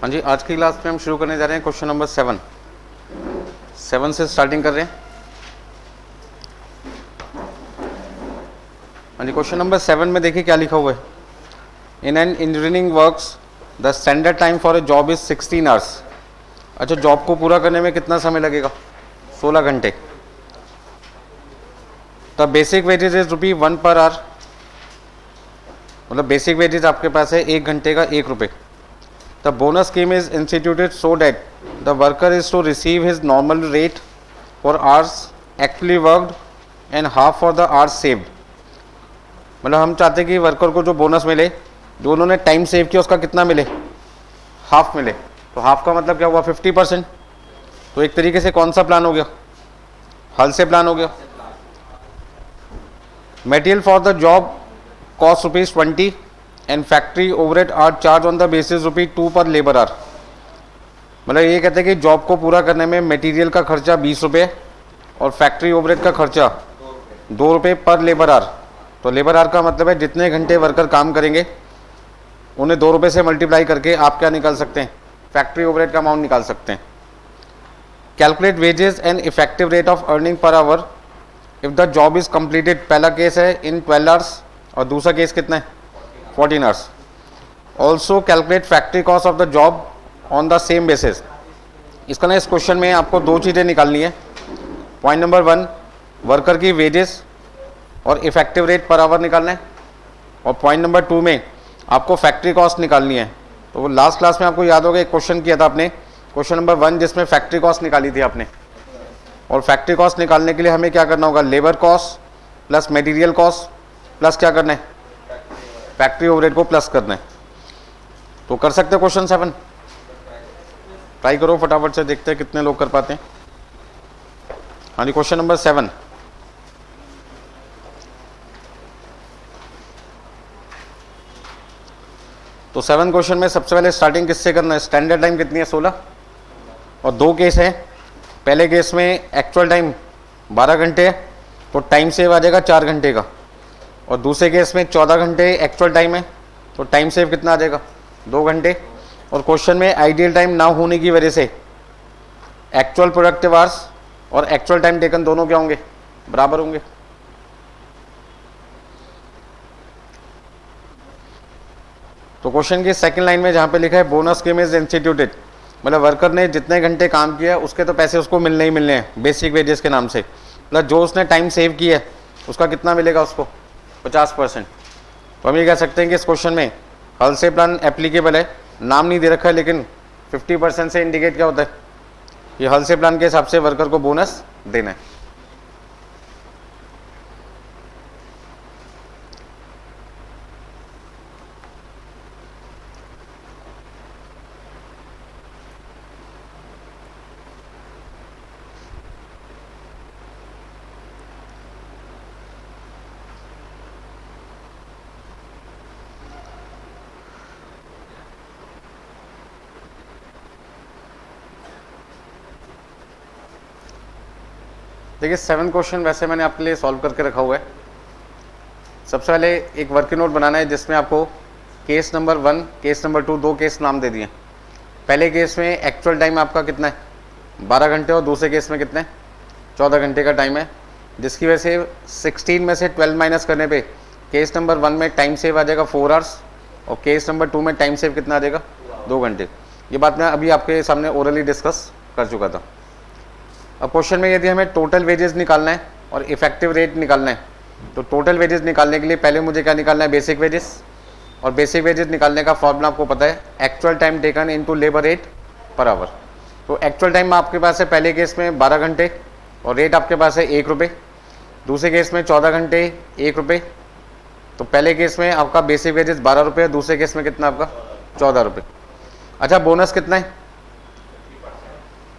हाँ जी, आज की क्लास में हम शुरू करने जा रहे हैं क्वेश्चन नंबर 7 से स्टार्टिंग कर रहे हैं। हाँ जी, क्वेश्चन नंबर 7 में देखिए क्या लिखा हुआ है। In an engineering works the standard time for a job is 16 hours. अच्छा, जॉब को पूरा करने में कितना समय लगेगा? 16 घंटे। The basic wages is ₹1 per hour, मतलब बेसिक वेजेज आपके पास है 1 घंटे का 1 रुपये। The bonus scheme is instituted so that the worker is to receive his normal rate for hours actually worked and half for the hours saved। मतलब हम चाहते हैं कि वर्कर को जो बोनस मिले, जो उन्होंने टाइम सेव किया उसका कितना मिले? हाफ मिले। तो हाफ का मतलब क्या हुआ? 50%। तो एक तरीके से कौन सा प्लान हो गया? हल से प्लान हो गया। Material for the job cost ₹20 and factory overhead are charge on the basis ₹2 per labour are. मतलब ये कहते हैं कि जॉब को पूरा करने में मटेरियल का खर्चा 20 रुपये और फैक्ट्री ओवरहेड का खर्चा 2 रुपये पर लेबर आर। तो लेबर आर का मतलब है जितने घंटे वर्कर काम करेंगे उन्हें 2 रुपये से मल्टीप्लाई करके आप क्या निकाल सकते हैं? फैक्ट्री ओवरहेड का अमाउंट निकाल सकते हैं। Calculate wages and effective rate of earning per hour if the job is completed. पहला केस है इन 12 आवर्स और दूसरा केस कितना है? 14 hours. Also calculate factory cost of the job on the same basis. इसका ना इस क्वेश्चन में आपको 2 चीज़ें निकालनी है। पॉइंट नंबर 1 वर्कर की वेजेस और इफेक्टिव रेट पर आवर निकालना है, और पॉइंट नंबर 2 में आपको फैक्ट्री कॉस्ट निकालनी है। तो वो लास्ट क्लास में आपको याद होगा एक क्वेश्चन किया था आपने, क्वेश्चन नंबर 1, जिसमें फैक्ट्री कॉस्ट निकाली थी आपने। और फैक्ट्री कॉस्ट निकालने के लिए हमें क्या करना होगा? Labour cost plus material cost plus क्या करना है? फैक्ट्री ओवरहेड को प्लस करना है। तो कर सकते हो क्वेश्चन 7? ट्राई करो फटाफट से, देखते हैं कितने लोग कर पाते हैं। हाँ जी, क्वेश्चन नंबर 7। तो 7 क्वेश्चन में सबसे पहले स्टार्टिंग किससे करना है? स्टैंडर्ड टाइम कितनी है? 16। और 2 केस हैं। पहले केस में एक्चुअल टाइम 12 घंटे है, तो टाइम सेव आ जाएगा 4 घंटे का। और दूसरे केस में 14 घंटे एक्चुअल टाइम है, तो टाइम सेव कितना आ जाएगा? 2 घंटे। और क्वेश्चन में आइडियल टाइम ना होने की वजह से एक्चुअल प्रोडक्टिव आवर्स और एक्चुअल टाइम टेकन दोनों क्या होंगे? बराबर होंगे। तो क्वेश्चन की सेकंड लाइन में जहाँ पे लिखा है बोनस स्कीम इज इंस्टीट्यूटेड, मतलब वर्कर ने जितने घंटे काम किया उसके तो पैसे उसको मिलने ही मिलने हैं बेसिक वेजेस के नाम से। मतलब जो उसने टाइम सेव किया है उसका कितना मिलेगा उसको? 50%। तो हम ये कह सकते हैं कि इस क्वेश्चन में हल से प्लान एप्लीकेबल है। नाम नहीं दे रखा है, लेकिन 50% से इंडिकेट क्या होता है? ये हल से प्लान के हिसाब से वर्कर को बोनस देना है। देखिए 7 क्वेश्चन वैसे मैंने आपके लिए सॉल्व करके रखा हुआ है। सबसे पहले एक वर्किंग नोट बनाना है जिसमें आपको case number 1, case number 2, 2 case नाम दे दिए। पहले केस में एक्चुअल टाइम आपका कितना है? 12 घंटे, और दूसरे केस में कितना है? 14 घंटे का टाइम है, जिसकी वजह से 16 में से 12 माइनस करने पे केस नंबर 1 में टाइम सेव आ जाएगा 4 आवर्स, और केस नंबर 2 में टाइम सेव कितना आ जाएगा? 2 घंटे। ये बात मैं अभी आपके सामने ओरली डिस्कस कर चुका था। अब क्वेश्चन में यदि हमें टोटल वेजेस निकालना है और इफेक्टिव रेट निकालना है, तो टोटल वेजेस निकालने के लिए पहले मुझे क्या निकालना है? Basic wages. और बेसिक वेजेस निकालने का फॉर्मूला आपको पता है, actual time taken into labour rate per hour. तो एक्चुअल टाइम आपके पास है पहले केस में 12 घंटे और रेट आपके पास है 1 रुपये। दूसरे केस में 14 घंटे 1 रुपये। तो पहले केस में आपका बेसिक वेजेस 12 रुपये, दूसरे केस में कितना आपका? 14 रुपये। अच्छा, बोनस कितना है?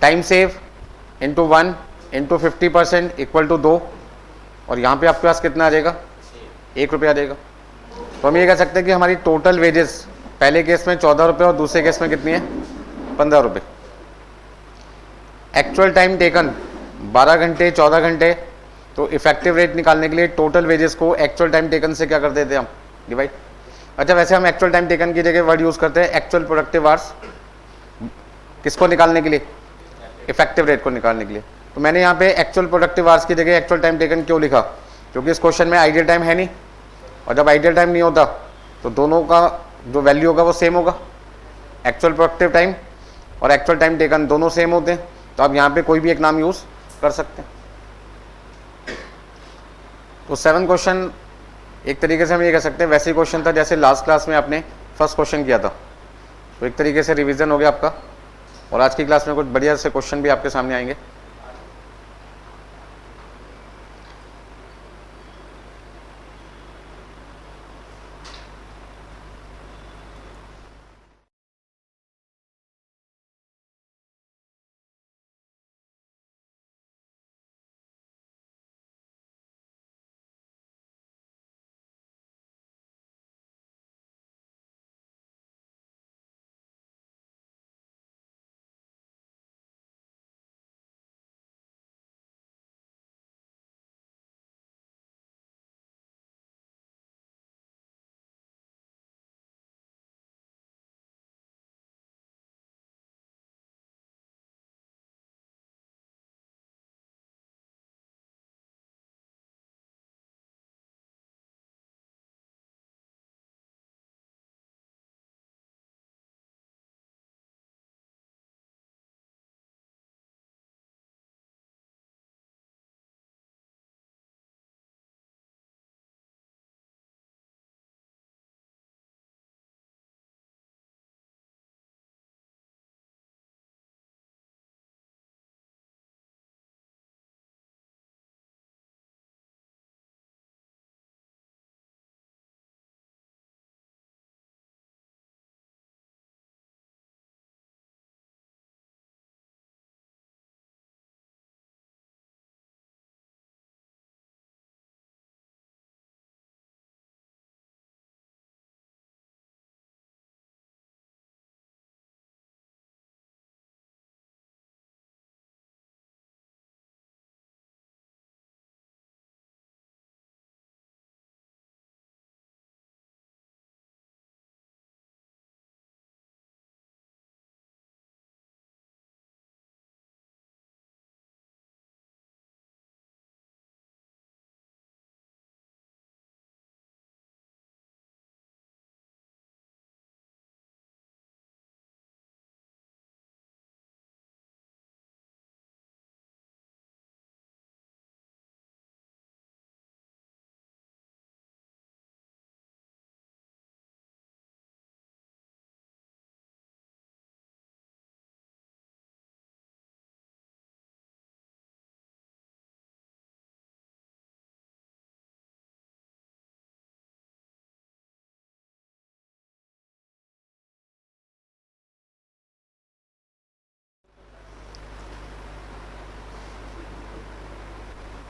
Time save into 1 into 50% equal to 2, और यहाँ पे आपके पास कितना आ जाएगा? 1 रुपये आ जाएगा। तो हम ये कह सकते हैं कि हमारी टोटल वेजेस पहले केस में 14 रुपये और दूसरे केस में कितनी है? 15 रुपये। एक्चुअल टाइम टेकन 12 घंटे 14 घंटे, तो इफेक्टिव रेट निकालने के लिए टोटल वेजेस को एक्चुअल टाइम टेकन से क्या कर देते हैं हम? डिवाइड। अच्छा, वैसे हम एक्चुअल टाइम टेकन की जगह वर्ड यूज़ करते हैं एक्चुअल प्रोडक्टिव आवर्स, किसको निकालने के लिए? इफेक्टिव रेट को निकालने के लिए। तो मैंने यहाँ पे एक्चुअल प्रोडक्टिव आवर्स की जगह एक्चुअल टाइम टेकन क्यों लिखा? क्योंकि इस क्वेश्चन में आइडियल टाइम है नहीं, और जब आइडियल टाइम नहीं होता तो दोनों का जो वैल्यू होगा वो सेम होगा। एक्चुअल प्रोडक्टिव टाइम और एक्चुअल टाइम टेकन दोनों सेम होते हैं, तो आप यहाँ पे कोई भी एक नाम यूज कर सकते हैं। तो 7 क्वेश्चन एक तरीके से हम ये कह सकते हैं वैसे ही क्वेश्चन था जैसे लास्ट क्लास में आपने फर्स्ट क्वेश्चन किया था। तो एक तरीके से रिवीजन हो गया आपका, और आज की क्लास में कुछ बढ़िया से क्वेश्चन भी आपके सामने आएंगे।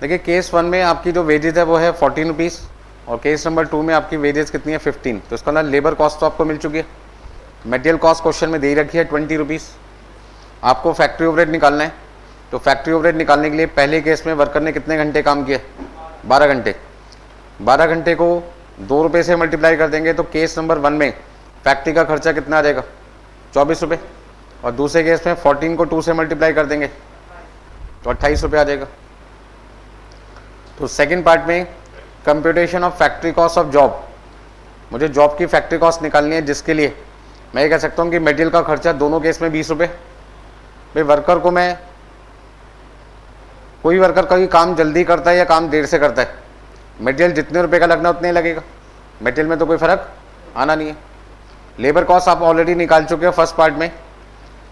देखिए केस 1 में आपकी जो वेजेज है वो है 14 रुपीज़, और केस नंबर 2 में आपकी वेजेस कितनी है 15। तो इसका मतलब लेबर कॉस्ट तो आपको मिल चुकी है। मटेरियल कॉस्ट क्वेश्चन में दे ही रखी है 20 रुपीज़। आपको फैक्ट्री ओवरहेड निकालना है, तो फैक्ट्री ओवरहेड निकालने के लिए पहले केस में वर्कर ने कितने घंटे काम किया? 12 घंटे। 12 घंटे को 2 रुपये से मल्टीप्लाई कर देंगे तो केस नंबर 1 में फैक्ट्री का खर्चा कितना आ जाएगा? 24 रुपये। और दूसरे केस में 14 को 2 से मल्टीप्लाई कर देंगे तो 28 रुपये आ जाएगा। तो सेकंड पार्ट में computation of factory cost of job, मुझे जॉब की फैक्ट्री कॉस्ट निकालनी है, जिसके लिए मैं ये कह सकता हूँ कि मटेरियल का खर्चा दोनों केस में 20 रुपये। भाई वर्कर को मैं, कोई वर्कर का काम जल्दी करता है या काम देर से करता है, मटेरियल जितने रुपये का लगना उतने ही लगेगा, मटेरियल में तो कोई फर्क आना नहीं है। लेबर कॉस्ट आप ऑलरेडी निकाल चुके हो फर्स्ट पार्ट में,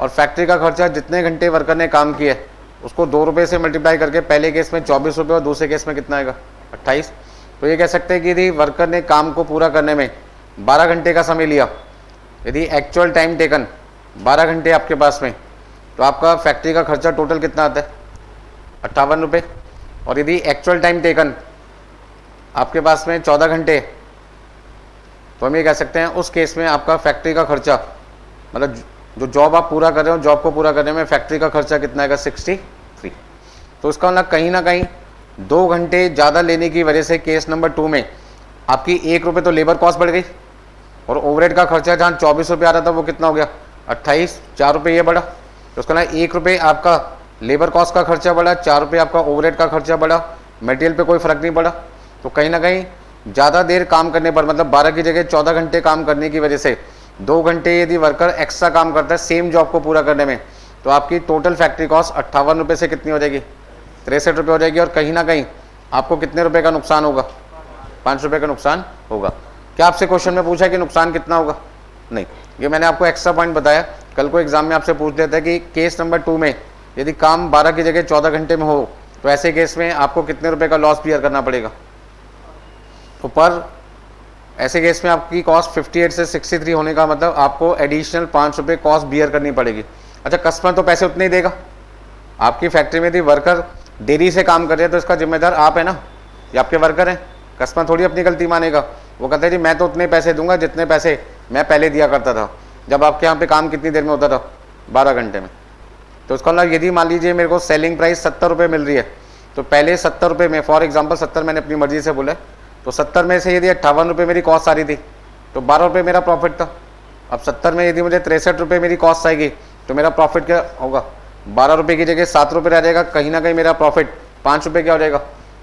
और फैक्ट्री का खर्चा जितने घंटे वर्कर ने काम किया है उसको 2 रुपये से मल्टीप्लाई करके पहले केस में 24 रुपये और दूसरे केस में कितना आएगा? 28। तो ये कह सकते हैं कि यदि वर्कर ने काम को पूरा करने में 12 घंटे का समय लिया, यदि एक्चुअल टाइम टेकन 12 घंटे आपके पास में, तो आपका फैक्ट्री का खर्चा टोटल कितना आता है? 58 रुपये। और यदि एक्चुअल टाइम टेकन आपके पास में 14 घंटे, तो हम ये कह सकते हैं उस केस में आपका फैक्ट्री का खर्चा, मतलब जो जॉब आप पूरा कर रहे हो, जॉब को पूरा करने में फैक्ट्री का खर्चा कितना आएगा? 63। तो इसका मतलब कहीं ना कहीं 2 घंटे ज़्यादा लेने की वजह से केस नंबर 2 में आपकी 1 रुपये तो लेबर कॉस्ट बढ़ गई, और ओवरहेड का खर्चा जहाँ 24 रुपये आ रहा था वो कितना हो गया? 28। 4 रुपये ये बढ़ा। तो उसका ना 1 रुपये आपका लेबर कॉस्ट का खर्चा बढ़ा, 4 रुपये आपका ओवरहेड का खर्चा बढ़ा, मटेरियल पे कोई फर्क नहीं पड़ा। तो कहीं ना कहीं ज़्यादा देर काम करने पर, मतलब 12 की जगह 14 घंटे काम करने की वजह से 2 घंटे यदि वर्कर एक्स्ट्रा काम करता है सेम जॉब को पूरा करने में, तो आपकी टोटल फैक्ट्री कॉस्ट 58 रुपये से कितनी हो जाएगी, 63 रुपये हो जाएगी। और कहीं ना कहीं आपको कितने रुपए का नुकसान होगा, 5 रुपये का नुकसान होगा। क्या आपसे क्वेश्चन में पूछा है कि नुकसान कितना होगा? नहीं, ये मैंने आपको एक्स्ट्रा पॉइंट बताया। कल को एग्जाम में आपसे पूछ लेता है कि केस नंबर 2 में यदि काम 12 की जगह 14 घंटे में हो तो ऐसे केस में आपको कितने रुपए का लॉस बियर करना पड़ेगा। तो पर ऐसे केस में आपकी कॉस्ट 58 से 63 होने का मतलब आपको एडिशनल 5 रुपये कॉस्ट बियर करनी पड़ेगी। अच्छा, कस्टमर तो पैसे उतने ही देगा। आपकी फैक्ट्री में यदि वर्कर देरी से काम कर रहे हैं तो इसका जिम्मेदार आप है ना, ये आपके वर्कर हैं। कस्टमर थोड़ी अपनी गलती मानेगा, वो कहता है जी मैं तो उतने पैसे दूंगा जितने पैसे मैं पहले दिया करता था जब आपके यहाँ पे काम कितनी देर में होता था, 12 घंटे में। तो उसका मतलब यदि मान लीजिए मेरे को सेलिंग प्राइस 70 रुपये मिल रही है, तो पहले 70 रुपये में, फॉर एग्जाम्पल 70 मैंने अपनी मर्जी से बोला, तो 70 में से यदि 58 रुपये मेरी कॉस्ट आ रही थी तो 12 रुपये मेरा प्रॉफिट था। अब 70 में यदि मुझे 63 रुपये मेरी कॉस्ट आएगी तो मेरा प्रॉफिट क्या होगा, 12 रुपये की जगह 7 रुपये रह जाएगा। कहीं ना कहीं मेरा प्रॉफिट 5 रुपये क्या हो जाएगा,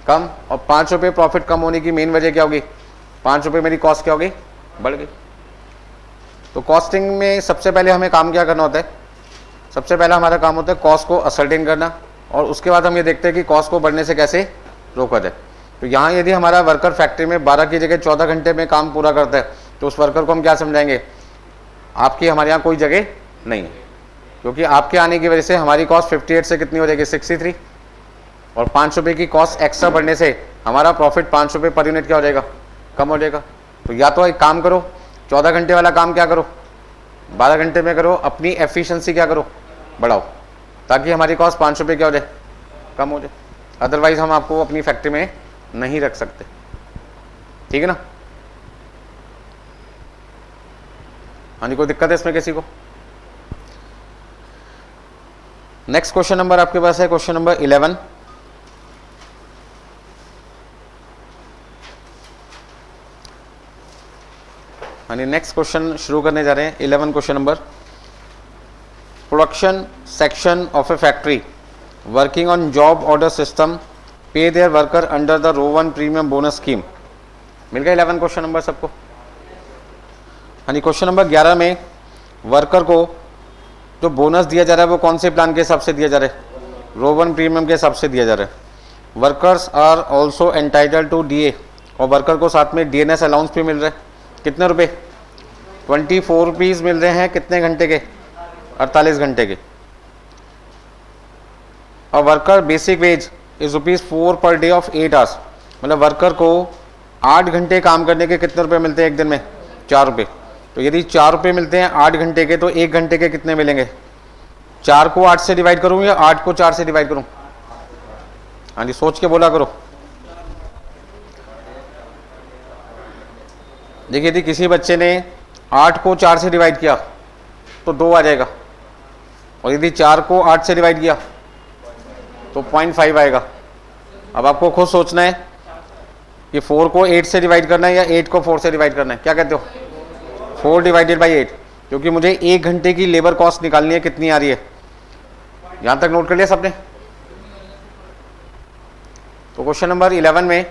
कम। और 5 रुपये प्रॉफिट कम होने की मेन वजह क्या होगी, 5 रुपये मेरी कॉस्ट क्या होगी, बढ़ गई। तो कॉस्टिंग में सबसे पहले हमें काम क्या करना होता है, सबसे पहला हमारा काम होता है कॉस्ट को असर्टेन करना, और उसके बाद हम ये देखते हैं कि कॉस्ट को बढ़ने से कैसे रोका जाए। तो यहाँ यदि हमारा वर्कर फैक्ट्री में 12 की जगह 14 घंटे में काम पूरा करता है तो उस वर्कर को हम क्या समझाएंगे, आपकी हमारे यहाँ कोई जगह नहीं है, क्योंकि आपके आने की वजह से हमारी कॉस्ट 58 से कितनी हो जाएगी, 63, और 5 रुपये की कॉस्ट एक्स्ट्रा बढ़ने से हमारा प्रॉफिट 5 रुपये पर यूनिट क्या हो जाएगा, कम हो जाएगा। तो या तो एक काम करो, 14 घंटे वाला काम क्या करो, 12 घंटे में करो, अपनी एफिशिएंसी क्या करो, बढ़ाओ, ताकि हमारी कॉस्ट 5 रुपये क्या हो जाए, कम हो जाए। अदरवाइज हम आपको अपनी फैक्ट्री में नहीं रख सकते, ठीक है ना। हाँ जी, कोई दिक्कत है इसमें किसी को? नेक्स्ट क्वेश्चन नंबर आपके पास है क्वेश्चन नंबर 11। हाँ जी, नेक्स्ट क्वेश्चन शुरू करने जा रहे हैं। 11 question number, production section of a factory working on job order system पे there worker under the row 1 premium bonus scheme. मिल गया 11 क्वेश्चन नंबर सबको? हाँ जी, क्वेश्चन नंबर 11 में वर्कर को जो बोनस दिया जा रहा है वो कौन से प्लान के हिसाब से दिया जा रहा है, रो 1 प्रीमियम के हिसाब से दिया जा रहा है। Workers are also entitled to DA, और वर्कर को साथ में डीएनएस अलाउंस भी मिल रहा है। कितने रुपए, 24 रुपीज़ मिल रहे हैं, कितने घंटे के, 48 घंटे के। और worker basic veg is ₹4 per day of 8 hours, मतलब वर्कर को 8 घंटे काम करने के कितने रुपए मिलते हैं एक दिन में, 4 रुपये। तो यदि 4 रुपये मिलते हैं 8 घंटे के, तो 1 घंटे के कितने मिलेंगे, 4 को 8 से डिवाइड करूँ या 8 को 4 से डिवाइड करूँ? हाँ जी, सोच के बोला करो। देखिए, यदि किसी बच्चे ने 8 को 4 से डिवाइड किया तो 2 आ जाएगा, और यदि 4 को 8 से डिवाइड किया तो 0.5 आएगा। अब आपको खुद सोचना है कि 4 को 8 से डिवाइड करना है या 8 को 4 से डिवाइड करना है। क्या कहते हो, 4 डिवाइडेड बाई 8, क्योंकि मुझे 1 घंटे की लेबर कॉस्ट निकालनी है, कितनी आ रही है, यहां तक नोट कर लिया सबने? तो क्वेश्चन नंबर 11 में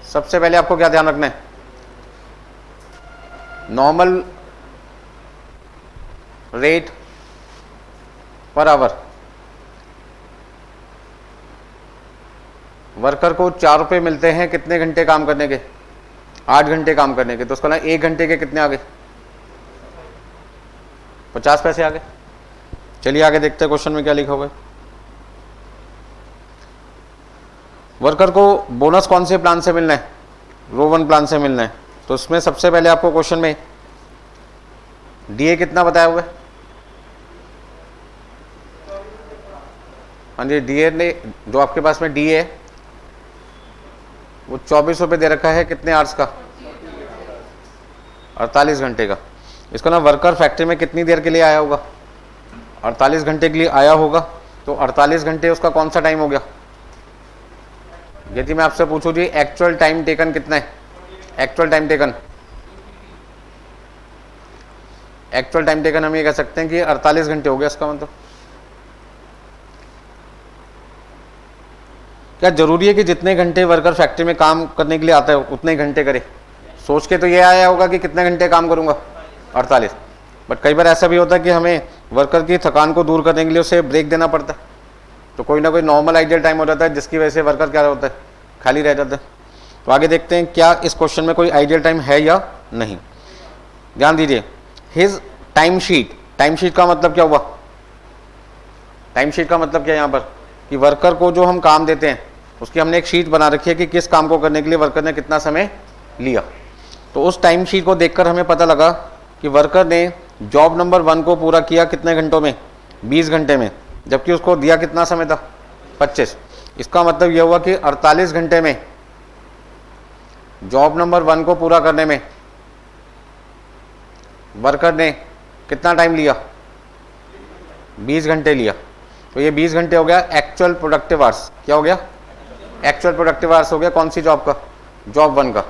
सबसे पहले आपको क्या ध्यान रखना है, normal rate per hour. Worker को 4 रुपये मिलते हैं कितने घंटे काम करने के, 8 घंटे काम करने के। तो उसका ना 1 घंटे के कितने आ गए, 50 पैसे आ गए। चलिए आगे देखते हैं क्वेश्चन में क्या लिखा हुआ है। वर्कर को बोनस कौन से प्लान से मिलना है, रो 1 प्लान से मिलना है। तो उसमें सबसे पहले आपको क्वेश्चन में डीए कितना बताया हुआ है? हाँ जी, डीए ने जो आपके पास में डीए है वो 24 रुपये दे रखा है, कितने आवर्स का, 48 घंटे का। इसको ना वर्कर फैक्ट्री में कितनी देर के लिए आया होगा, 48 घंटे के लिए आया होगा। तो 48 घंटे उसका कौन सा टाइम हो गया? यदि मैं आपसे पूछूं जी एक्चुअल टाइम टेकन कितना है, actual time taken actual time taken हम ये कह सकते हैं कि 48 घंटे हो गया। इसका मतलब क्या जरूरी है कि जितने घंटे वर्कर फैक्ट्री में काम करने के लिए आता है उतने ही घंटे करे? सोच के तो ये आया होगा कि कितने घंटे काम करूंगा, 48। बट कई बार ऐसा भी होता है कि हमें वर्कर की थकान को दूर करने के लिए उसे ब्रेक देना पड़ता है, तो कोई ना कोई नॉर्मल आइडियल टाइम हो जाता है जिसकी वजह से वर्कर क्या होता है, खाली रह जाता है। तो आगे देखते हैं क्या इस क्वेश्चन में कोई आइडियल टाइम है या नहीं। ध्यान दीजिए, his time sheet, time sheet का मतलब क्या हुआ? टाइम शीट का मतलब क्या है यहाँ पर कि वर्कर को जो हम काम देते हैं उसकी हमने एक शीट बना रखी है कि किस काम को करने के लिए वर्कर ने कितना समय लिया। तो उस टाइम शीट को देखकर हमें पता लगा कि वर्कर ने जॉब नंबर 1 को पूरा किया कितने घंटों में, 20 घंटे में, जबकि उसको दिया कितना समय था, 25। इसका मतलब यह हुआ कि 48 घंटे में जॉब नंबर 1 को पूरा करने में वर्कर ने कितना टाइम लिया, 20 घंटे लिया। तो ये 20 घंटे हो गया एक्चुअल प्रोडक्टिव आवर्स। क्या हो गया? एक्चुअल प्रोडक्टिव आवर्स हो गया कौन सी जॉब का, जॉब 1 का।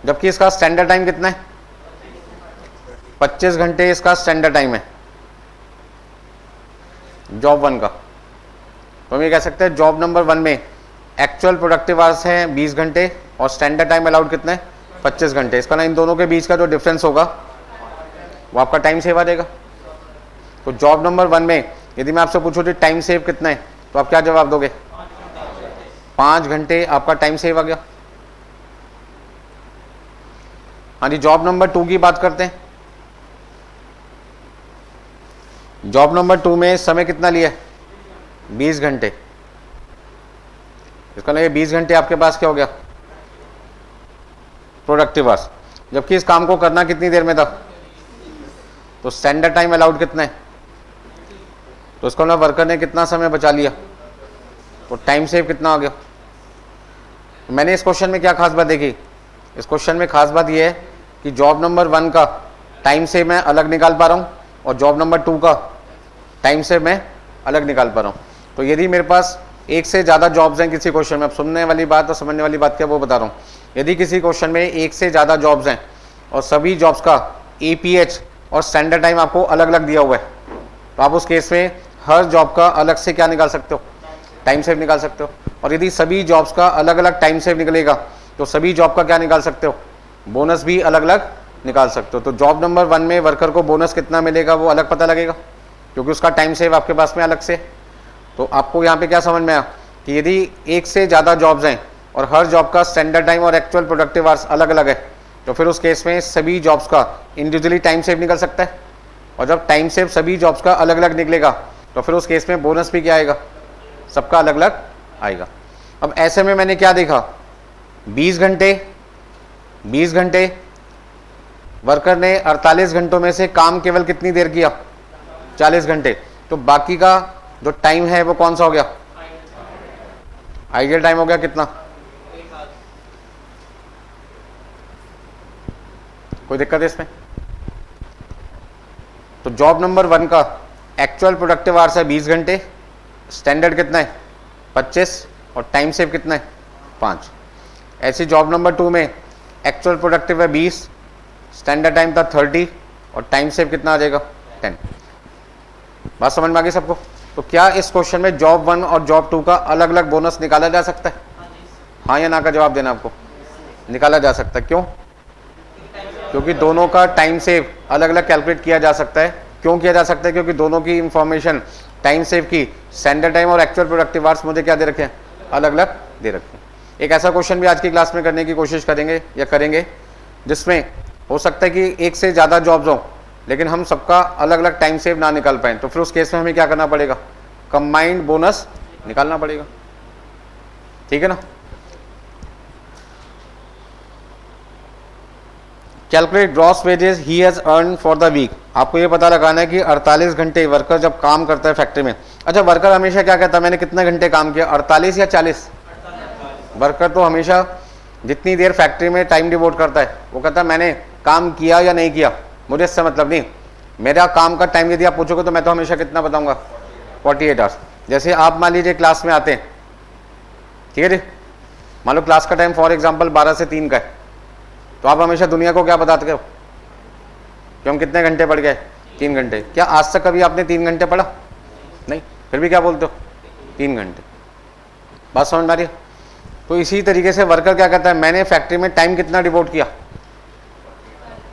जबकि इसका स्टैंडर्ड टाइम कितना है, 25 घंटे इसका स्टैंडर्ड टाइम है जॉब 1 का। तो हम ये कह सकते हैं जॉब नंबर 1 में एक्चुअल प्रोडक्टिव आवर्स है 20 घंटे और स्टैंडर्ड टाइम अलाउड कितना है, 25 घंटे। इसका ना इन दोनों के बीच का जो डिफरेंस होगा वो आपका टाइम सेव आ जाएगा। तो जॉब नंबर 1 में यदि मैं आपसे पूछूं टाइम सेव कितना है तो आप क्या जवाब दोगे, 5 घंटे आपका टाइम सेव आ गया। हाँ जी, जॉब नंबर 2 की बात करते हैं। जॉब नंबर 2 में समय कितना लिया है, 20 घंटे। इसका मतलब 20 घंटे आपके पास क्या हो गया, प्रोडक्टिव आवर्स। जबकि इस काम को करना कितनी देर में था, तो स्टैंडर्ड टाइम अलाउड कितना है, तो इसका मतलब वर्कर ने कितना समय बचा लिया, तो टाइम सेव कितना हो गया। मैंने इस क्वेश्चन में क्या खास बात देखी, इस क्वेश्चन में खास बात यह है कि जॉब नंबर 1 का टाइम सेव मैं अलग निकाल पा रहा हूं और जॉब नंबर 2 का टाइम सेव मैं अलग निकाल पा रहा हूं। तो यदि मेरे पास एक से ज़्यादा जॉब्स हैं किसी क्वेश्चन में, अब सुनने वाली बात और समझने वाली बात क्या वो बता रहा हूं। यदि किसी क्वेश्चन में एक से ज़्यादा जॉब्स हैं और सभी जॉब्स का APH और स्टैंडर्ड टाइम आपको अलग अलग दिया हुआ है, तो आप उस केस में हर जॉब का अलग से क्या निकाल सकते हो, टाइम सेव निकाल सकते हो। और यदि सभी जॉब्स का अलग अलग टाइम सेव निकलेगा तो सभी जॉब का क्या निकाल सकते हो, बोनस भी अलग अलग निकाल सकते हो। तो जॉब नंबर 1 में वर्कर को बोनस कितना मिलेगा वो अलग पता लगेगा क्योंकि उसका टाइम सेव आपके पास में अलग से। तो आपको यहाँ पे क्या समझ में आया कि यदि एक से ज़्यादा जॉब्स हैं और हर जॉब का स्टैंडर्ड टाइम और एक्चुअल प्रोडक्टिव आवर्स अलग अलग है, तो फिर उस केस में सभी जॉब्स का इंडिविजुअली टाइम सेव निकल सकता है। और जब टाइम सेव सभी जॉब्स का अलग अलग निकलेगा तो फिर उस केस में बोनस भी क्या आएगा, सबका अलग अलग आएगा। अब ऐसे में मैंने क्या देखा, 20 घंटे वर्कर ने 48 घंटों में से काम केवल कितनी देर किया, 40 घंटे। तो बाकी का जो टाइम है वो कौन सा हो गया, आइडियल टाइम हो गया कितना, कोई दिक्कत है इसमें। तो जॉब नंबर 1 का एक्चुअल प्रोडक्टिव आवर्स है 20 घंटे, स्टैंडर्ड कितना है 25 और टाइम सेव कितना है 5। ऐसी जॉब नंबर 2 में एक्चुअल प्रोडक्टिव है 20, स्टैंडर्ड टाइम था 30 और टाइम सेव कितना आ जाएगा 10। बात समझ में आ गई सबको। तो क्या इस क्वेश्चन में जॉब 1 और जॉब 2 का अलग अलग बोनस निकाला जा सकता है, हाँ या ना का जवाब देना आपको। निकाला जा सकता है, क्यों, क्योंकि दोनों का टाइम सेव अलग अलग कैलकुलेट किया जा सकता है। क्यों किया जा सकता है, क्योंकि दोनों की इंफॉर्मेशन टाइम सेव की स्टैंडर्ड टाइम और एक्चुअल प्रोडक्टिव आवर्स मुझे क्या दे रखे हैं, अलग अलग दे रखे हैं। एक ऐसा क्वेश्चन भी आज की क्लास में करने की कोशिश करेंगे या करेंगे जिसमें हो सकता है कि एक से ज़्यादा जॉब्स हों लेकिन हम सबका अलग अलग टाइम सेव ना निकाल पाएँ, तो फिर उस केस में हमें क्या करना पड़ेगा, कंबाइंड बोनस निकालना पड़ेगा। ठीक है ना। Calculate gross wages he has earn for the week. आपको ये पता लगाना है कि 48 घंटे वर्कर जब काम करता है फैक्ट्री में। अच्छा, वर्कर हमेशा क्या कहता है, मैंने कितने घंटे काम किया, 48 या 40। वर्कर तो हमेशा जितनी देर फैक्ट्री में टाइम डिवोट करता है वो कहता है मैंने काम किया या नहीं किया, मुझे इससे मतलब नहीं। मेरा काम का टाइम यदि आप पूछोगे तो मैं तो हमेशा कितना बताऊंगा, 48 आवर्स। जैसे आप मान लीजिए क्लास में आते हैं, ठीक है जी, मान लो क्लास का टाइम फॉर एग्जाम्पल 12 से 3 का है, तो आप हमेशा दुनिया को क्या बताते हो कि हम कितने घंटे पढ़ गए, 3 घंटे। क्या आज तक कभी आपने 3 घंटे पढ़ा? नहीं, फिर भी क्या बोलते हो 3 घंटे। बात समझ में आ रही है? तो इसी तरीके से वर्कर क्या कहता है, मैंने फैक्ट्री में टाइम कितना डिवोट किया,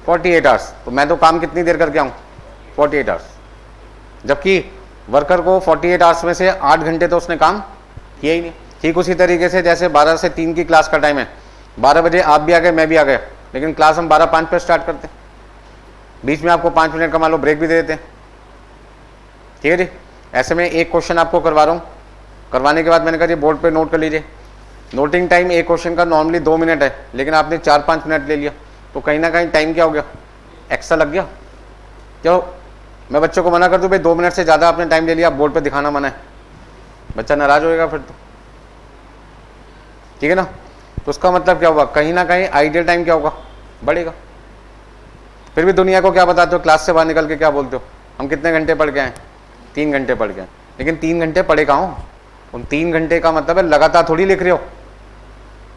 48 आवर्स, तो मैं तो काम कितनी देर करके आऊँ, 48 आवर्स। जबकि वर्कर को 48 आवर्स में से 8 घंटे तो उसने काम किया ही नहीं। ठीक उसी तरीके से जैसे 12 से 3 की क्लास का टाइम है, 12 बजे आप भी आ गए मैं भी आ गया, लेकिन क्लास हम 12:05 पे स्टार्ट करते हैं, बीच में आपको 5 मिनट का मान लो ब्रेक भी दे देते हैं। ठीक है जी। ऐसे में एक क्वेश्चन आपको करवा रहा हूँ, करवाने के बाद मैंने कहा जी बोर्ड पे नोट कर लीजिए। नोटिंग टाइम एक क्वेश्चन का नॉर्मली 2 मिनट है, लेकिन आपने 4-5 मिनट ले लिया, तो कहीं ना कहीं टाइम क्या हो गया, एक्स्ट्रा लग गया। चलो मैं बच्चों को मना कर दूं भाई 2 मिनट से ज़्यादा आपने टाइम ले लिया, बोर्ड पे दिखाना मना है, बच्चा नाराज होएगा फिर तो। ठीक है ना। तो उसका मतलब क्या होगा, कहीं ना कहीं आइडियल टाइम क्या होगा, बढ़ेगा। फिर भी दुनिया को क्या बताते हो, क्लास से बाहर निकल के क्या बोलते हो, हम कितने घंटे पढ़ के आए, 3 घंटे पढ़ के आए। लेकिन 3 घंटे पढ़े कहाँ हो, उन 3 घंटे का मतलब है लगातार थोड़ी लिख रहे हो,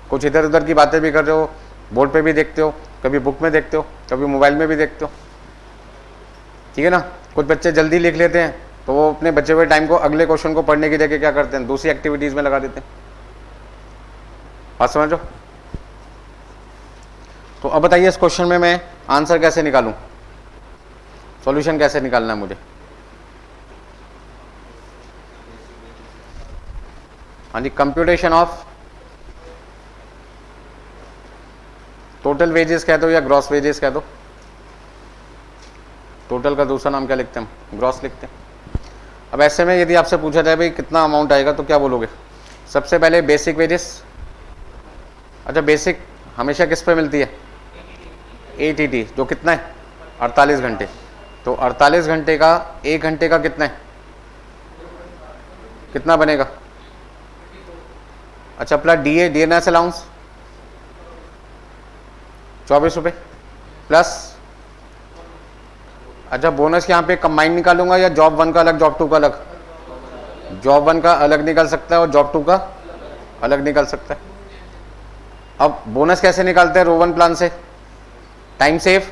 कुछ इधर उधर की बातें भी कर रहे हो, बोर्ड पे भी देखते हो, कभी बुक में देखते हो, कभी मोबाइल में भी देखते हो। ठीक है ना। कुछ बच्चे जल्दी लिख लेते हैं, तो वो अपने बचे हुए टाइम को अगले क्वेश्चन को पढ़ने की जगह क्या करते हैं, दूसरी एक्टिविटीज में लगा देते हैं। बात समझो। तो अब बताइए इस क्वेश्चन में मैं आंसर कैसे निकालूं, सॉल्यूशन कैसे निकालना है मुझे। हाँ जी, कंप्यूटेशन ऑफ टोटल वेजेस कह दो या ग्रॉस वेजेस कह दो। टोटल का दूसरा नाम क्या लिखते हैं हम, ग्रॉस लिखते हैं। अब ऐसे में यदि आपसे पूछा जाए भाई कितना अमाउंट आएगा, तो क्या बोलोगे, सबसे पहले बेसिक वेजेस। अच्छा, बेसिक हमेशा किस पे मिलती है, एटीटी, जो कितना है 48 घंटे। तो 48 घंटे का 1 घंटे का कितना है, कितना बनेगा। अच्छा, प्लस डीएनएस अलाउंस 24 रुपये प्लस। अच्छा, बोनस यहाँ पे कंबाइन निकालूंगा या जॉब 1 का अलग जॉब 2 का अलग, जॉब 1 का अलग निकल सकता है और जॉब 2 का अलग निकल सकता है। अब बोनस कैसे निकालते हैं रोवन प्लान से, time save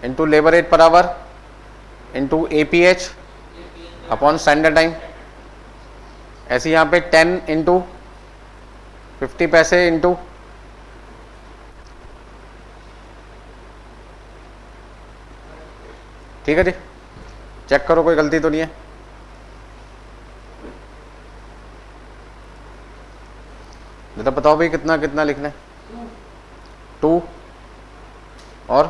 into labour rate per hour into APH upon standard time. ऐसे यहाँ पे 10 इंटू 50 पैसे इंटू, ठीक है जी। चेक करो कोई गलती तो नहीं है। तो बताओ भाई कितना कितना लिखना है, 2 और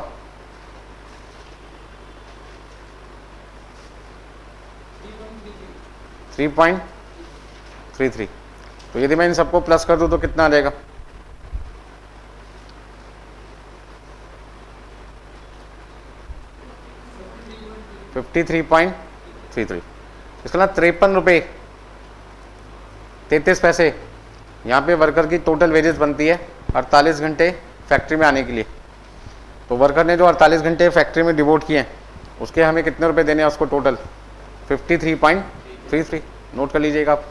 3.33। तो यदि मैं इन सबको प्लस कर दूं तो कितना आ जाएगा, 53.33। इसका ना 53 रुपये 33 पैसे यहाँ पे वर्कर की टोटल वेजेस बनती है 48 घंटे फैक्ट्री में आने के लिए। तो वर्कर ने जो 48 घंटे फैक्ट्री में डिवोट किए हैं, उसके हमें कितने रुपए देने हैं उसको, टोटल 53.33। नोट कर लीजिएगा आप।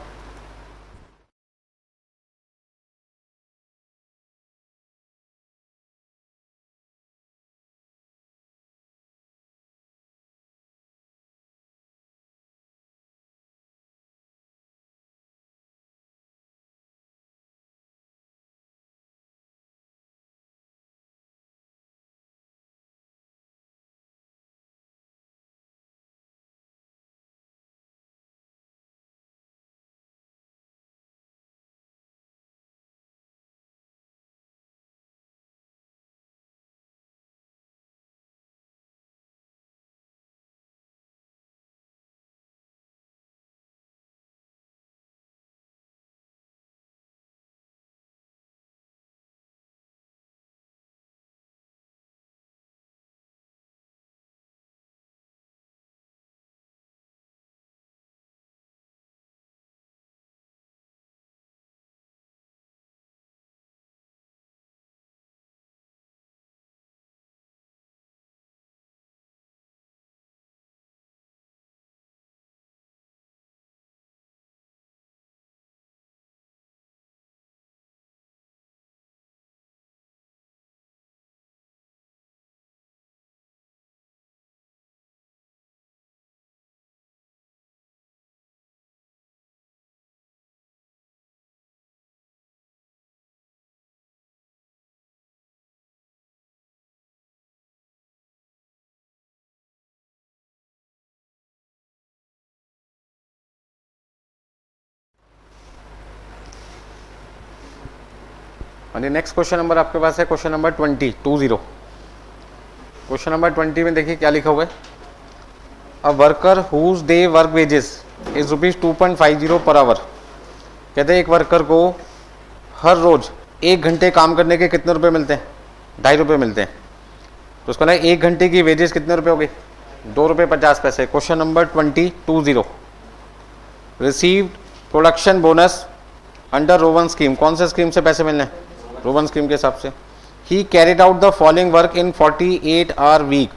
और नेक्स्ट क्वेश्चन नंबर आपके पास है क्वेश्चन नंबर 20। क्वेश्चन नंबर 20 में देखिए क्या लिखा हुआ है। A worker whose day work wages is ₹2.50 per our. कहते हैं एक वर्कर को हर रोज 1 घंटे काम करने के कितने रुपए मिलते हैं? ₹2.50 मिलते हैं। तो उसका ना 1 घंटे की वेजेस कितने रुपए हो गए? ₹2.50। Question number 20 received production bonus under Rowan scheme. कौन से स्कीम से पैसे मिलने हैं? रोवन स्कीम के हिसाब से। He carried out the following work in 48 hour week.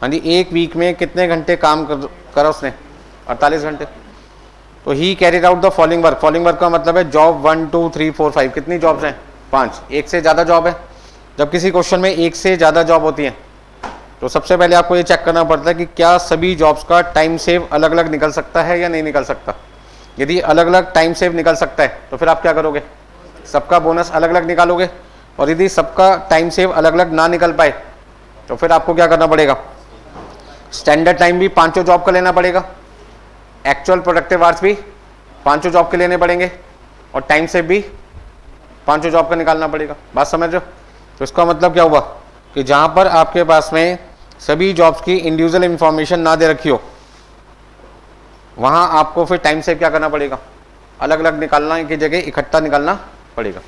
हाँ जी, एक वीक में कितने घंटे काम करा उसने? 48 घंटे। तो ही carried out the following work. Following work का मतलब है जॉब 1 2 3 4 5। कितनी जॉब्स हैं? 5। एक से ज़्यादा जॉब है। जब किसी क्वेश्चन में एक से ज़्यादा जॉब होती है तो सबसे पहले आपको ये चेक करना पड़ता है कि क्या सभी जॉब्स का टाइम सेव अलग अलग निकल सकता है या नहीं निकल सकता। यदि अलग अलग टाइम सेव निकल सकता है तो फिर आप क्या करोगे? सबका बोनस अलग अलग निकालोगे। और यदि सबका टाइम सेव अलग अलग ना निकल पाए तो फिर आपको क्या करना पड़ेगा? स्टैंडर्ड टाइम भी 5 जॉब का लेना पड़ेगा, एक्चुअल प्रोडक्टिव आवर्स भी 5 जॉब के लेने पड़ेंगे और टाइम सेव भी 5 जॉब का निकालना पड़ेगा। बात समझ रहे हो? तो इसका मतलब क्या हुआ कि जहां पर आपके पास में सभी जॉब्स की इंडिविजुअल इंफॉर्मेशन ना दे रखी हो वहां आपको फिर टाइम सेव क्या करना पड़ेगा? अलग अलग निकालना की जगह इकट्ठा निकालना पड़ेगा।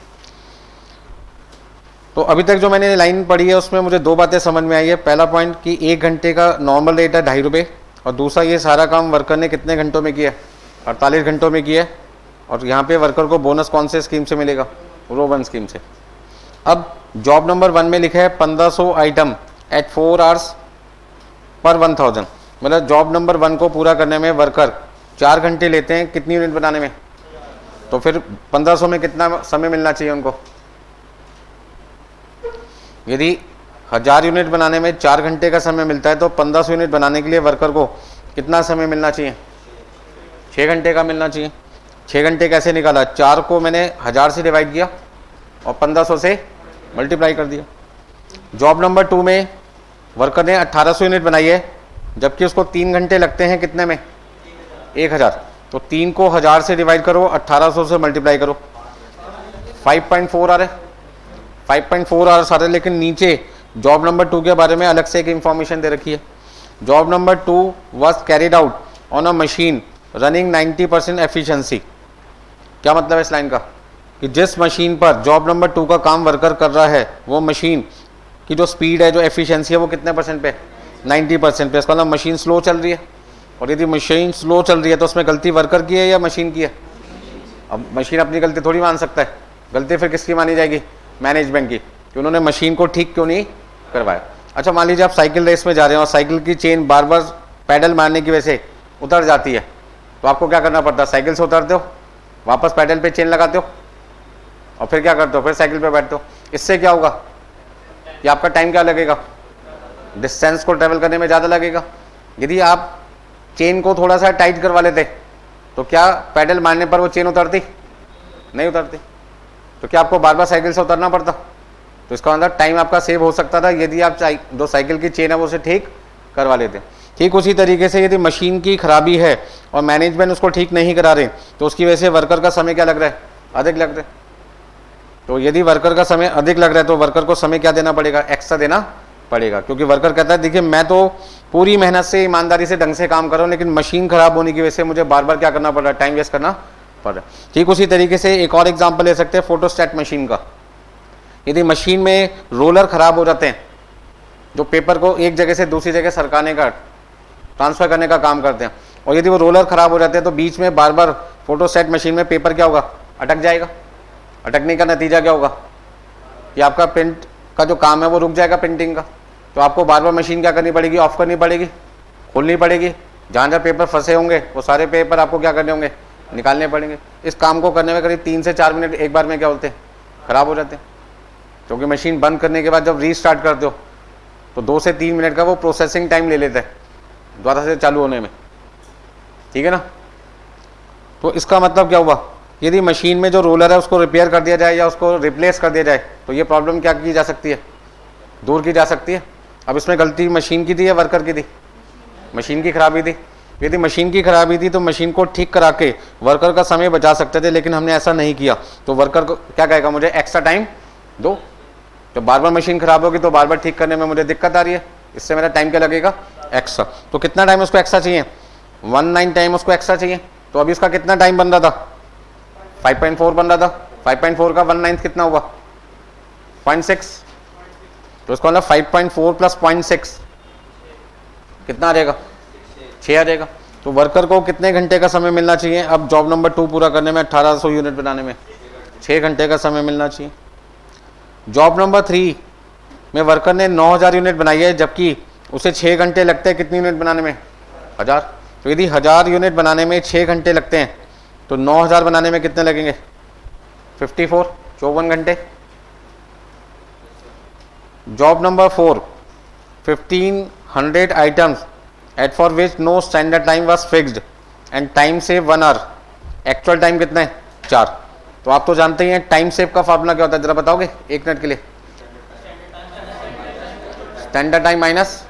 तो अभी तक जो मैंने लाइन पढ़ी है उसमें मुझे 2 बातें समझ में आई है। पहला पॉइंट कि 1 घंटे का नॉर्मल रेट है ₹2.50 और दूसरा ये सारा काम वर्कर ने कितने घंटों में किया है? 48 घंटों में किया है। और यहाँ पे वर्कर को बोनस कौन से स्कीम से मिलेगा? रोवन स्कीम से। अब जॉब नंबर 1 में लिखा है 1500 आइटम एट 4 आवर्स पर 1000। मतलब जॉब नंबर 1 को पूरा करने में वर्कर 4 घंटे लेते हैं कितनी यूनिट बनाने में? तो फिर 1500 में कितना समय मिलना चाहिए उनको? यदि 1000 यूनिट बनाने में 4 घंटे का समय मिलता है तो 1500 यूनिट बनाने के लिए वर्कर को कितना समय मिलना चाहिए? 6 घंटे का मिलना चाहिए। 6 घंटे कैसे निकाला? 4 को मैंने 1000 से डिवाइड किया और 1500 से मल्टीप्लाई कर दिया। जॉब नंबर 2 में वर्कर ने 1800 यूनिट बनाई है जबकि उसको 3 घंटे लगते हैं कितने में? 1000। तो 3 को 1000 से डिवाइड करो, 1800 से मल्टीप्लाई करो, 5.4 आ रहा है। 5.4 आवर्स आ रहे हैं। लेकिन नीचे जॉब नंबर 2 के बारे में अलग से एक इंफॉर्मेशन दे रखी है। Job number 2 was carried out on a machine running 90% efficiency. क्या मतलब है इस लाइन का? कि जिस मशीन पर जॉब नंबर 2 का काम वर्कर कर रहा है वो मशीन की जो स्पीड है, जो एफिशिएंसी है वो कितने परसेंट पे? 90% पे। इसका मतलब मशीन स्लो चल रही है। और यदि मशीन स्लो चल रही है तो उसमें गलती वर्कर की है या मशीन की है? अब मशीन अपनी गलती थोड़ी मान सकता है। गलती फिर किसकी मानी जाएगी? मैनेजमेंट की, कि उन्होंने मशीन को ठीक क्यों नहीं करवाया। अच्छा, मान लीजिए आप साइकिल रेस में जा रहे हैं और साइकिल की चेन बार बार पैडल मारने की वजह से उतर जाती है तो आपको क्या करना पड़ता है? साइकिल से उतरते हो, वापस पैडल पे चेन लगाते हो और फिर क्या करते हो? फिर साइकिल पे बैठते हो। इससे क्या होगा कि आपका टाइम क्या लगेगा? डिस्टेंस को ट्रेवल करने में ज़्यादा लगेगा। यदि आप चेन को थोड़ा सा टाइट करवा लेते तो क्या पैडल मारने पर वो चेन उतरती? नहीं उतरती। तो क्या आपको बार बार साइकिल से उतरना पड़ता? तो इसका मतलब टाइम आपका सेव हो सकता था यदि आप जो साइकिल की चेन है वो उसे ठीक करवा लेते। ठीक उसी तरीके से यदि मशीन की खराबी है और मैनेजमेंट उसको ठीक नहीं करा रहे तो उसकी वजह से वर्कर का समय क्या लग रहा है? अधिक लग रहा है। तो यदि वर्कर का समय अधिक लग रहा है तो वर्कर को समय क्या देना पड़ेगा? एक्स्ट्रा देना पड़ेगा। क्योंकि वर्कर कहता है देखिए मैं तो पूरी मेहनत से, ईमानदारी से, ढंग से काम कर रहा हूँ लेकिन मशीन खराब होने की वजह से मुझे बार बार क्या करना पड़ रहा है? टाइम वेस्ट करना पड़ रहा है। ठीक उसी तरीके से एक और एग्जाम्पल ले सकते हैं फोटोस्टैट मशीन का। यदि मशीन में रोलर खराब हो जाते हैं जो पेपर को एक जगह से दूसरी जगह सरकाने का, ट्रांसफर करने का काम करते हैं, और यदि वो रोलर खराब हो जाते हैं तो बीच में बार बार फोटोस्टैट मशीन में पेपर क्या होगा? अटक जाएगा। अटकने का नतीजा क्या होगा? कि आपका प्रिंट का जो काम है वो रुक जाएगा, प्रिंटिंग का। तो आपको बार बार मशीन क्या करनी पड़ेगी? ऑफ करनी पड़ेगी, खोलनी पड़ेगी। जहाँ जहाँ पेपर फंसे होंगे वो सारे पेपर आपको क्या करने होंगे? निकालने पड़ेंगे। इस काम को करने में करीब 3 से 4 मिनट एक बार में क्या होते हैं? खराब हो जाते हैं। क्योंकि मशीन बंद करने के बाद जब रीस्टार्ट करते हो तो 2 से 3 मिनट का वो प्रोसेसिंग टाइम ले लेता है दोबारा से चालू होने में। ठीक है ना? तो इसका मतलब क्या हुआ? यदि मशीन में जो रोलर है उसको रिपेयर कर दिया जाए या उसको रिप्लेस कर दिया जाए तो ये प्रॉब्लम क्या की जा सकती है? दूर की जा सकती है। अब इसमें गलती मशीन की थी या वर्कर की थी? मशीन की खराबी थी। यदि मशीन की खराबी थी तो मशीन को ठीक करा के वर्कर का समय बचा सकते थे, लेकिन हमने ऐसा नहीं किया। तो वर्कर को क्या कहेगा? मुझे एक्स्ट्रा टाइम 2। तो बार बार मशीन खराब होगी तो बार बार ठीक करने में मुझे दिक्कत आ रही है, इससे मेरा टाइम क्या लगेगा एक्स्ट्रा। तो कितना टाइम उसको एक्स्ट्रा चाहिए 19 टाइम उसको एक्स्ट्रा चाहिए। तो अभी उसका कितना टाइम बन रहा था 5.4 बन रहा था। 5.4 का 1/9 कितना हुआ 0.6। तो उसका मतलब 5.4 प्लस 0.6 कितना आ जाएगा 6 आ जाएगा। तो वर्कर को कितने घंटे का समय मिलना चाहिए अब जॉब नंबर 2 पूरा करने में 1800 यूनिट बनाने में 6 घंटे का समय मिलना चाहिए। जॉब नंबर 3 में वर्कर ने 9000 यूनिट बनाई है जबकि उसे 6 घंटे लगते हैं कितनी यूनिट बनाने में 1000। तो यदि 1000 यूनिट बनाने में 6 घंटे लगते हैं तो 9000 बनाने में कितने लगेंगे 54 घंटे। Job number 4 1500 items at for which no standard time was fixed and time save 1 hour. Actual time कितना है 4। तो आप तो जानते ही हैं टाइम सेव का फॉर्मूला क्या होता है, जरा बताओगे 1 मिनट के लिए। स्टैंडर्ड टाइम माइनस,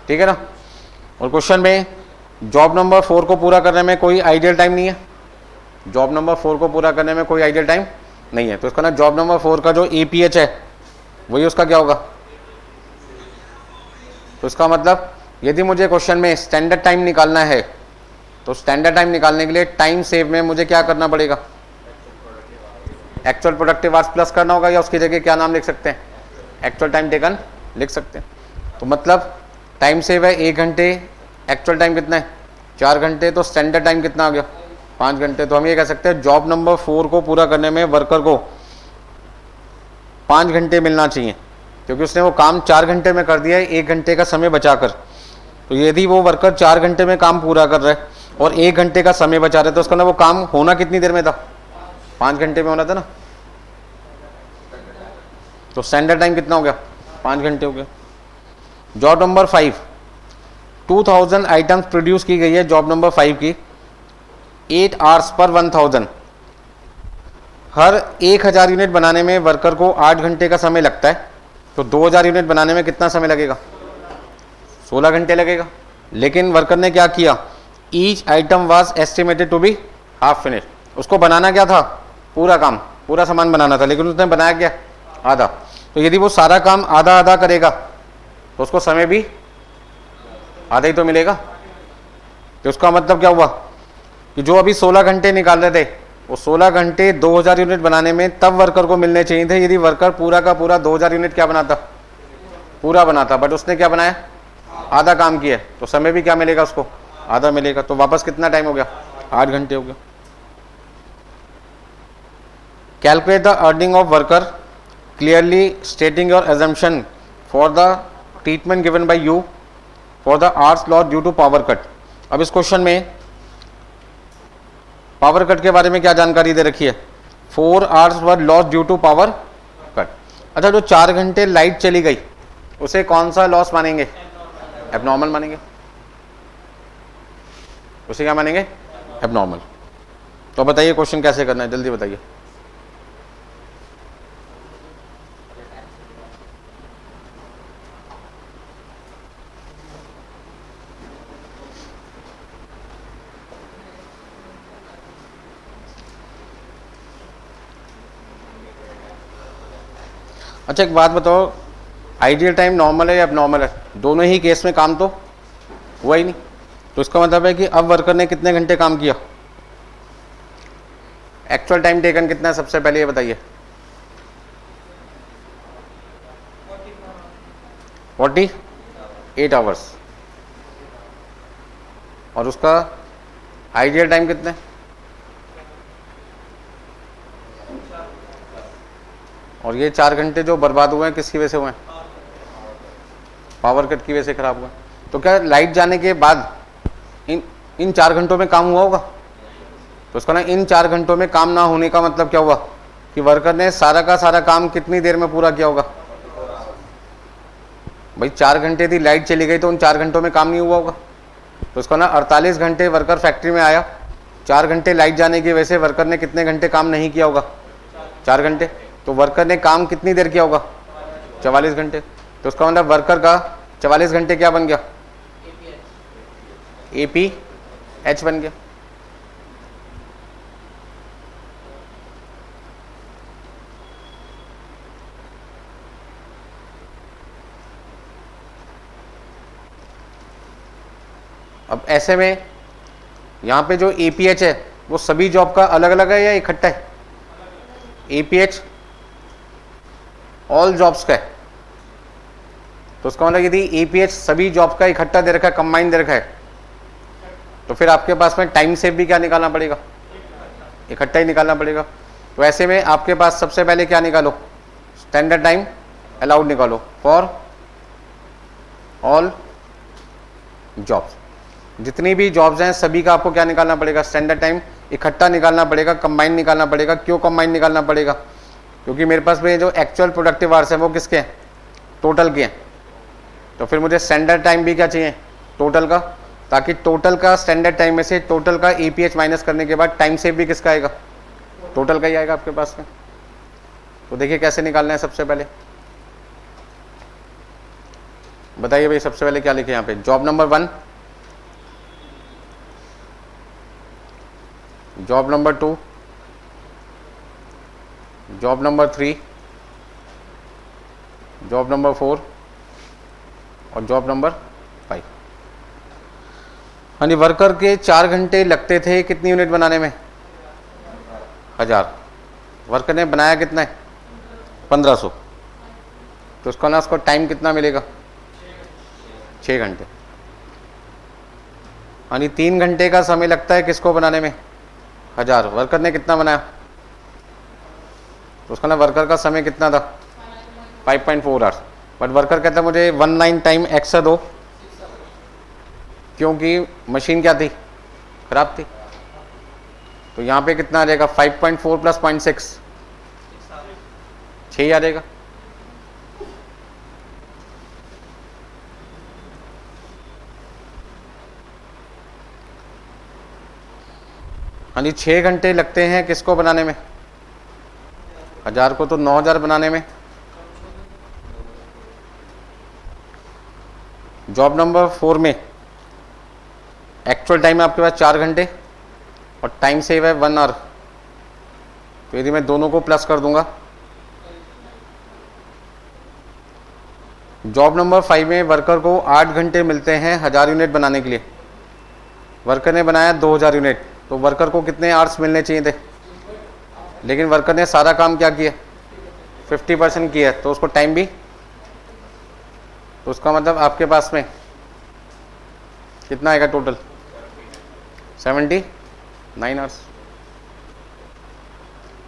ठीक है ना। और क्वेश्चन में जॉब नंबर 4 को पूरा करने में कोई आइडियल टाइम नहीं है। जॉब नंबर 4 को पूरा करने में कोई आइडियल टाइम नहीं है। तो इसका ना जॉब नंबर 4 का जो APH है वही उसका क्या होगा। तो इसका मतलब यदि मुझे क्वेश्चन में स्टैंडर्ड टाइम निकालना है तो स्टैंडर्ड टाइम निकालने के लिए टाइम सेव में मुझे क्या करना पड़ेगा एक्चुअल प्रोडक्टिव आवर्स प्लस करना होगा, या उसकी जगह क्या नाम लिख सकते हैं एक्चुअल टाइम टेकन लिख सकते हैं। तो मतलब टाइम सेव है 1 घंटे, एक्चुअल टाइम कितना है 4 घंटे, तो स्टैंडर्ड टाइम कितना आ गया 5 घंटे। तो हम ये कह सकते हैं जॉब नंबर 4 को पूरा करने में वर्कर को 5 घंटे मिलना चाहिए क्योंकि उसने वो काम 4 घंटे में कर दिया है 1 घंटे का समय बचाकर। तो यदि वो वर्कर 4 घंटे में काम पूरा कर रहा है और 1 घंटे का समय बचा रहे तो उसका ना वो काम होना कितनी देर में था 5 घंटे में होना था ना। तो स्टैंडर्ड टाइम कितना हो गया 5 घंटे हो गया। जॉब नंबर 5 2000 आइटम्स प्रोड्यूस की गई है जॉब नंबर 5 की 8 आवर्स पर 1000। हर 1000 यूनिट बनाने में वर्कर को 8 घंटे का समय लगता है। तो 2000 यूनिट बनाने में कितना समय लगेगा 16 घंटे लगेगा। लेकिन वर्कर ने क्या किया each item was estimated to be half finish. उसको बनाना क्या था पूरा काम, पूरा सामान बनाना था, लेकिन उसने बनाया क्या आधा। तो यदि वो सारा काम आधा आधा करेगा तो उसको समय भी आधा ही तो मिलेगा। तो उसका मतलब क्या हुआ कि जो अभी 16 घंटे निकाल रहे थे वो 16 घंटे 2000 यूनिट बनाने में तब वर्कर को मिलने चाहिए थे यदि वर्कर पूरा का पूरा 2000 यूनिट क्या बनाता पूरा बनाता। बट उसने क्या बनाया आधा काम किया, तो समय भी क्या मिलेगा उसको आधा मिलेगा। तो वापस कितना टाइम हो गया 8 घंटे हो गया। Calculate the earning of worker clearly stating your assumption for the treatment given by you for the hours loss due to power cut. अब इस क्वेश्चन में पावर कट के बारे में क्या जानकारी दे रखी है 4 hours were loss due to power cut. अच्छा जो 4 घंटे लाइट चली गई उसे कौन सा लॉस मानेंगे एबनॉर्मल मानेंगे, उसे क्या मानेंगे एबनॉर्मल। तो बताइए क्वेश्चन कैसे करना है जल्दी बताइए। अच्छा एक बात बताओ आइडियल टाइम नॉर्मल है या एबनॉर्मल है, दोनों ही केस में काम तो हुआ ही नहीं। तो इसका मतलब है कि अब वर्कर ने कितने घंटे काम किया एक्चुअल टाइम टेकन कितना है सबसे पहले ये बताइए 48 आवर्स। और उसका आइडियल टाइम कितना है और ये 4 घंटे जो बर्बाद हुए हैं किसकी वजह से हुए हैं पावर कट की वजह से खराब हुआ। तो क्या लाइट जाने के बाद इन 4 घंटों में काम हुआ होगा। तो उसका ना इन 4 घंटों में काम ना होने का मतलब क्या हुआ कि वर्कर ने सारा का सारा काम कितनी देर में पूरा किया होगा भाई 4 घंटे थी लाइट चली गई तो उन 4 घंटों में काम नहीं हुआ होगा। तो उसका ना 48 घंटे वर्कर फैक्ट्री में आया, 4 घंटे लाइट जाने की वजह से वर्कर ने कितने घंटे काम नहीं किया होगा 4 घंटे। तो वर्कर ने काम कितनी देर किया होगा 44 घंटे। तो उसका मतलब वर्कर का 44 घंटे क्या बन गया APH बन गया। अब ऐसे में यहाँ पे जो APH है वो सभी जॉब का अलग अलग है या इकट्ठा है? APH ऑल जॉब्स का है, तो उसका मतलब यदि APH सभी जॉब का इकट्ठा दे रखा है, कंबाइन दे रखा है, तो फिर आपके पास में टाइम सेव भी क्या निकालना पड़ेगा? इकट्ठा ही निकालना पड़ेगा। तो ऐसे में आपके पास सबसे पहले क्या निकालो? स्टैंडर्ड टाइम अलाउड निकालो फॉर ऑल जॉब्स। जितनी भी जॉब्स हैं सभी का आपको क्या निकालना पड़ेगा? स्टैंडर्ड टाइम इकट्ठा निकालना पड़ेगा, कंबाइन निकालना पड़ेगा। क्यों कंबाइन निकालना पड़ेगा? क्योंकि मेरे पास में जो एक्चुअल प्रोडक्टिव आवर्स है वो किसके हैं? टोटल के हैं। तो फिर मुझे स्टैंडर्ड टाइम भी क्या चाहिए? टोटल का, ताकि टोटल का स्टैंडर्ड टाइम में से टोटल का APH माइनस करने के बाद टाइम सेव भी किसका आएगा? टोटल का ही आएगा आपके पास में। तो देखिए कैसे निकालना है। सबसे पहले बताइए भाई, सबसे पहले क्या लिखे यहाँ पे? Job number 1, job number 2, job number 3, job number 4 और जॉब नंबर 5। हाँ जी, वर्कर के 4 घंटे लगते थे कितनी यूनिट बनाने में? 1000। वर्कर ने बनाया कितना है? 1500। तो उसका ना उसको टाइम कितना मिलेगा? 6 घंटे। हाँ जी, 3 घंटे का समय लगता है किसको बनाने में? 1000। वर्कर ने कितना बनाया? तो उसका ना वर्कर का समय कितना था? 5.4 आवर्स। बट वर्कर कहता है मुझे 19 टाइम एक्स्ट्रा दो, क्योंकि मशीन क्या थी? खराब थी। तो यहाँ पे कितना आ जाएगा? 5.4 प्लस 0.6, 6 आ जाएगा। हाँ जी, 6 घंटे लगते हैं किसको बनाने में? 1000 को। तो 9000 बनाने में। जॉब नंबर 4 में एक्चुअल टाइम है आपके पास 4 घंटे और टाइम सेव है 1 आवर। तो यदि मैं दोनों को प्लस कर दूंगा, जॉब नंबर 5 में वर्कर को 8 घंटे मिलते हैं 1000 यूनिट बनाने के लिए। वर्कर ने बनाया 2000 यूनिट, तो वर्कर को कितने आवर्स मिलने चाहिए थे? लेकिन वर्कर ने सारा काम क्या किया? 50% किया है, तो उसको टाइम भी। तो उसका मतलब आपके पास में कितना आएगा टोटल? 79 आवर्स।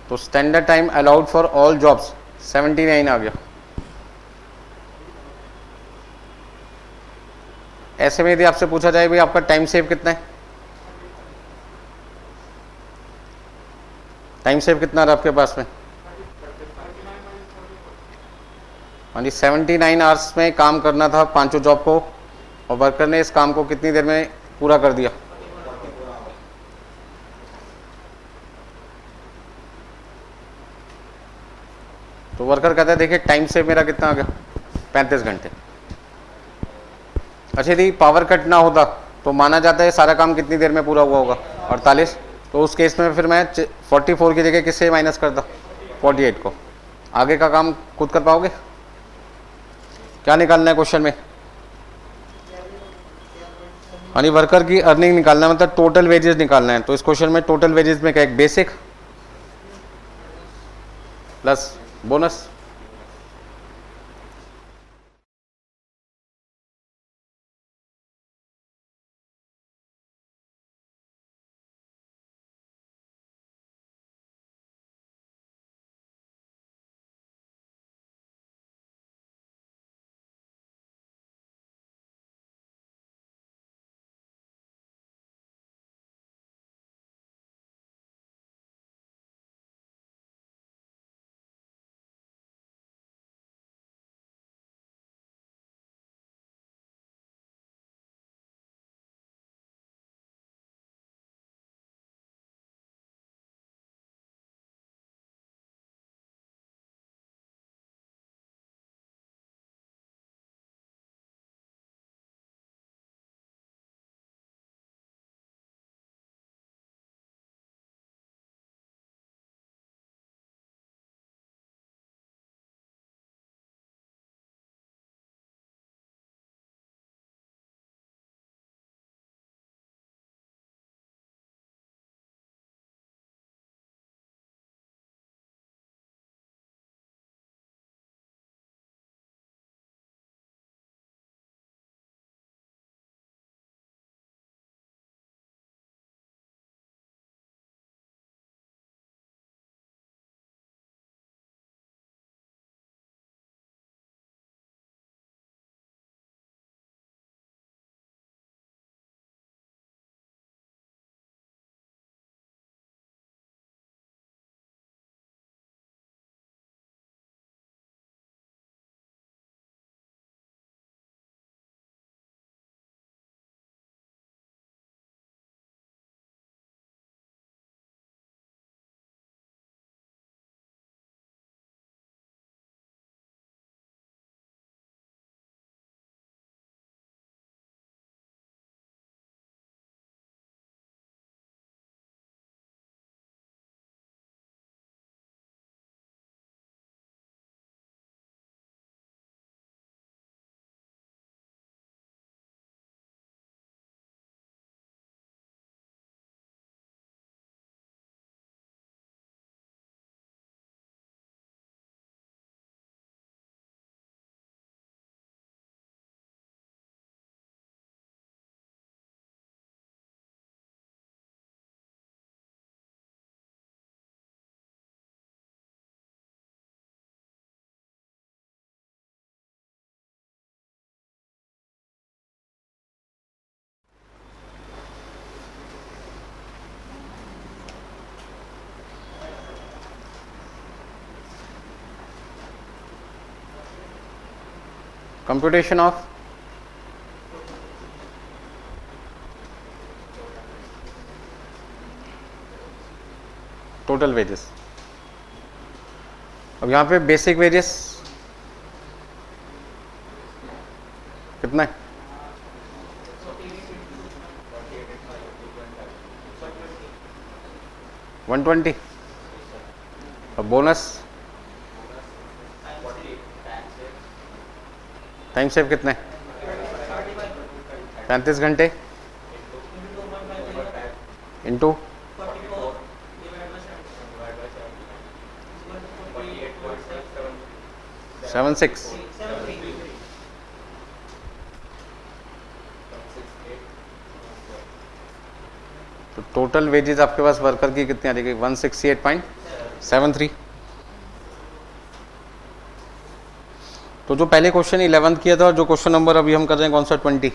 तो standard time allowed for all jobs 79 आ गया। ऐसे में यदि आपसे पूछा जाए भाई आपका टाइम सेव कितना है? टाइम सेव कितना रहा आपके पास में? हाँ जी, 79 आवर्स में काम करना था पांचों जॉब को, और वर्कर ने इस काम को कितनी देर में पूरा कर दिया? तो वर्कर कहता है देखिए टाइम सेव मेरा कितना आ गया? 35 घंटे। अच्छा, यदि पावर कट ना होता तो माना जाता है सारा काम कितनी देर में पूरा हुआ होगा? 48। तो उस केस में फिर मैं 44 की जगह किससे माइनस करता? 48 को। आगे का काम खुद कर पाओगे? क्या निकालना है क्वेश्चन में? यानी वर्कर की अर्निंग निकालना है, मतलब टोटल वेजेस निकालना है। तो इस क्वेश्चन में टोटल वेजेस में क्या है? Basic plus bonus. Computation of total wages. अब यहां पे बेसिक वेजेस कितना है? 120। और बोनस टाइम सेव कितना है? 35 घंटे इंटू 76। तो टोटल वेजेस आपके पास वर्कर की कितनी आ जाएगी? 168.73। तो जो पहले क्वेश्चन 11th किया था और जो क्वेश्चन नंबर अभी हम कर रहे हैं कौन सा 20,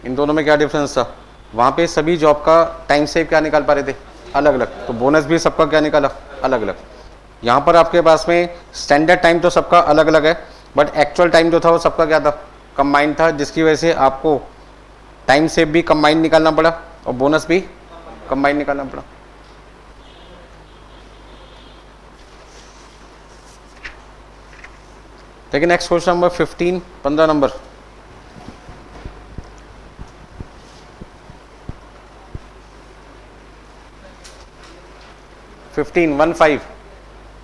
इन दोनों में क्या डिफरेंस था? वहाँ पे सभी जॉब का टाइम सेव क्या निकाल पा रहे थे? अलग अलग। तो बोनस भी सबका क्या निकाला? अलग अलग। यहाँ पर आपके पास में स्टैंडर्ड टाइम तो सबका अलग अलग है, बट एक्चुअल टाइम जो था वो सबका क्या था? कंबाइंड था, जिसकी वजह से आपको टाइम सेव भी कंबाइंड निकालना पड़ा और बोनस भी कंबाइंड निकालना पड़ा। लेकिन नेक्स्ट क्वेश्चन नंबर 15, 15 नंबर।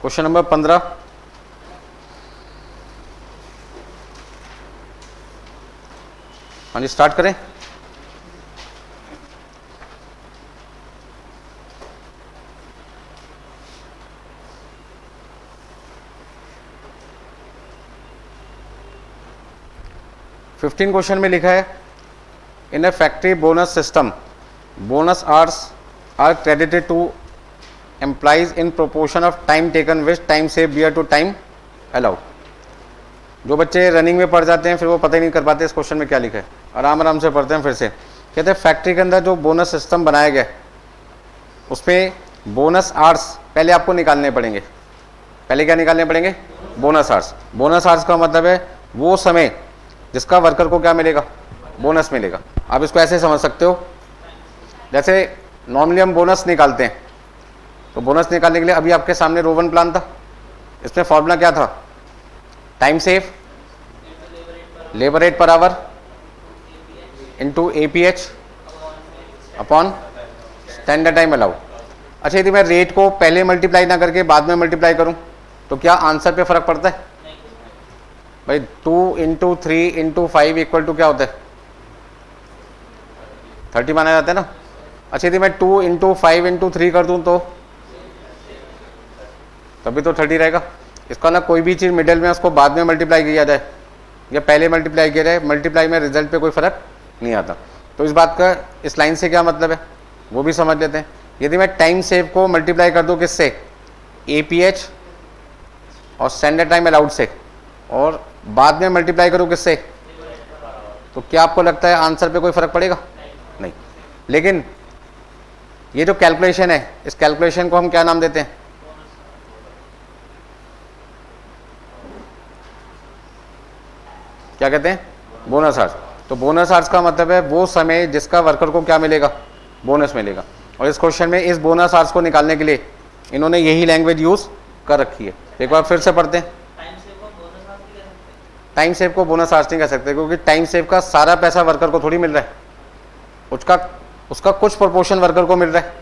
Question number 15। हाँ जी, स्टार्ट करें। फिफ्टीन क्वेश्चन में लिखा है, in a factory bonus system bonus hours are credited to employees in proportion of time taken which time save bear to time allowed. जो बच्चे running में पढ़ जाते हैं फिर वो पता ही नहीं कर पाते इस क्वेश्चन में क्या लिखा है, आराम आराम से पढ़ते हैं। फिर से कहते हैं फैक्ट्री के अंदर जो बोनस सिस्टम बनाया गया उस पर बोनस आवर्स पहले आपको निकालने पड़ेंगे। पहले क्या निकालने पड़ेंगे? Bonus hours. बोनस आवर्स का मतलब है वो समय जिसका वर्कर को क्या मिलेगा? बोनस मिलेगा। आप इसको ऐसे समझ सकते हो, जैसे नॉर्मली हम बोनस निकालते हैं, तो बोनस निकालने के लिए अभी आपके सामने रो 1 प्लान था। इसमें फॉर्मूला क्या था? Time save labour rate per hour into APH upon standard time allowed. अच्छा, यदि मैं रेट को पहले मल्टीप्लाई ना करके बाद में मल्टीप्लाई करूं तो क्या आंसर पे फर्क पड़ता है? भाई 2 इंटू 3 इंटू 5 इक्वल टू क्या होता है? 30 माना जाता है ना। अच्छा, यदि मैं 2 इंटू 5 इंटू 3 कर दूं तो तभी तो 30 रहेगा। इसका ना कोई भी चीज़ मिडिल में उसको बाद में मल्टीप्लाई किया जाए या पहले मल्टीप्लाई किया जाए, मल्टीप्लाई में रिजल्ट पे कोई फर्क नहीं आता। तो इस बात का इस लाइन से क्या मतलब है वो भी समझ लेते हैं। यदि मैं टाइम सेव को मल्टीप्लाई कर दूं किससे? APH और स्टैंडर्ड टाइम अलाउड से, और बाद में मल्टीप्लाई करूं किससे? तो क्या आपको लगता है आंसर पे कोई फर्क पड़ेगा? नहीं। लेकिन ये जो कैलकुलेशन है, इस कैलकुलेशन को हम क्या नाम देते हैं? क्या कहते हैं? Bonus hours. तो बोनस आवर्स का मतलब है वो समय जिसका वर्कर को क्या मिलेगा? बोनस मिलेगा। और इस क्वेश्चन में इस बोनस आवर्स को निकालने के लिए इन्होंने यही लैंग्वेज यूज कर रखी है। एक बार फिर से पढ़ते हैं। टाइम सेव को बोनस आवर्स नहीं कह सकते, क्योंकि टाइम सेव का सारा पैसा वर्कर को थोड़ी मिल रहा है, उसका कुछ प्रोपोर्शन वर्कर को मिल रहा है।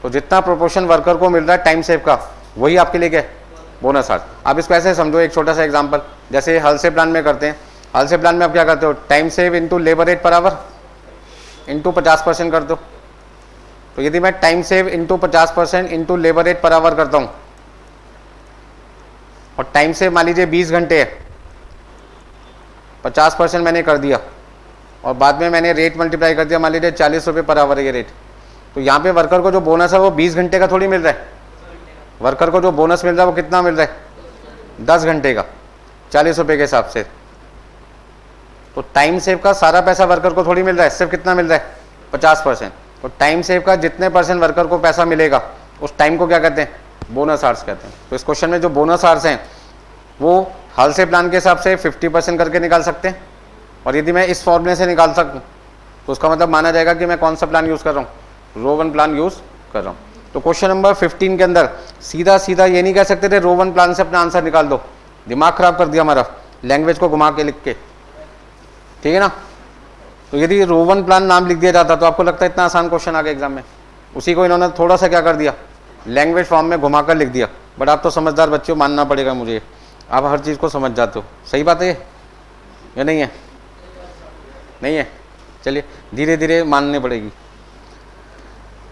तो जितना प्रोपोर्शन वर्कर को मिल रहा है टाइम सेव का, वही आपके लिए क्या है? Bonus hours. आप इसको ऐसे समझो, एक छोटा सा एग्जांपल, जैसे हल से प्लान में करते हैं। हल से प्लान में आप क्या करते हो? Time save into labour rate per hour into 50% करते हो। तो यदि मैं time save into 50% into labour rate per hour करता हूं और टाइम सेव मान लीजिए 20 घंटे है, 50% मैंने कर दिया और बाद में मैंने रेट मल्टीप्लाई कर दिया, मान लीजिए 40 रुपये पर आवर है ये रेट। तो यहाँ पे वर्कर को जो बोनस है वो 20 घंटे का थोड़ी मिल रहा है। वर्कर को जो बोनस मिल रहा है वो कितना मिल रहा है? 10 घंटे का, 40 रुपये के हिसाब से। तो टाइम सेव का सारा पैसा वर्कर को थोड़ी मिल रहा है, सिर्फ कितना मिल रहा है? 50%। तो टाइम सेव का जितने % वर्कर को पैसा मिलेगा उस टाइम को क्या कहते हैं? बोनस आवर्स कहते हैं। तो इस क्वेश्चन में जो बोनस आवर्स हैं वो हाल से प्लान के हिसाब से 50% करके निकाल सकते हैं, और यदि मैं इस फॉर्मूले से निकाल सकूं तो उसका मतलब माना जाएगा कि मैं कौन सा प्लान यूज़ कर रहा हूँ, रो 1 प्लान यूज़ कर रहा हूँ। तो क्वेश्चन नंबर 15 के अंदर सीधा सीधा ये नहीं कह सकते थे रो 1 प्लान से अपना आंसर निकाल दो, दिमाग खराब कर दिया हमारा लैंग्वेज को घुमा के लिख के, ठीक है ना। तो यदि रो 1 प्लान नाम लिख दिया जाता तो आपको लगता है इतना आसान क्वेश्चन आ गया एग्जाम में, उसी को इन्होंने थोड़ा सा क्या कर दिया, लैंग्वेज फॉर्म में घुमा कर लिख दिया। बट आप तो समझदार बच्चे हो, मानना पड़ेगा मुझे, आप हर चीज़ को समझ जाते हो। सही बात है ये या नहीं है? नहीं है, चलिए धीरे धीरे माननी पड़ेगी।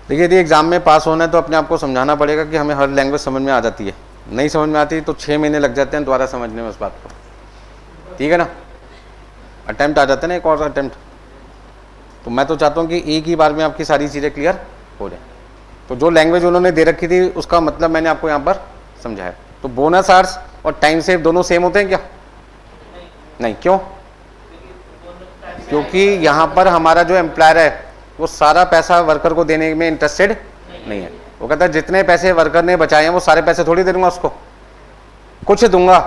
देखिए यदि एग्जाम में पास होना है तो अपने आप को समझाना पड़ेगा कि हमें हर लैंग्वेज समझ में आ जाती है, नहीं समझ में आती तो 6 महीने लग जाते हैं दोबारा समझने में उस बात को, ठीक है ना। अटेम्प्ट आ जाते हैं ना, एक और अटेम्प्ट। तो मैं तो चाहता हूँ कि एक ही बार में आपकी सारी चीज़ें क्लियर हो जाए। तो जो लैंग्वेज उन्होंने दे रखी थी उसका मतलब मैंने आपको यहाँ पर समझाया। तो बोनस आवर्स और टाइम सेव दोनों सेम होते हैं क्या? नहीं, क्यों? क्योंकि यहाँ पर हमारा जो एम्प्लॉयर है वो सारा पैसा वर्कर को देने में इंटरेस्टेड नहीं है। वो कहता है जितने पैसे वर्कर ने बचाए हैं वो सारे पैसे थोड़ी दे दूंगा उसको, कुछ दूंगा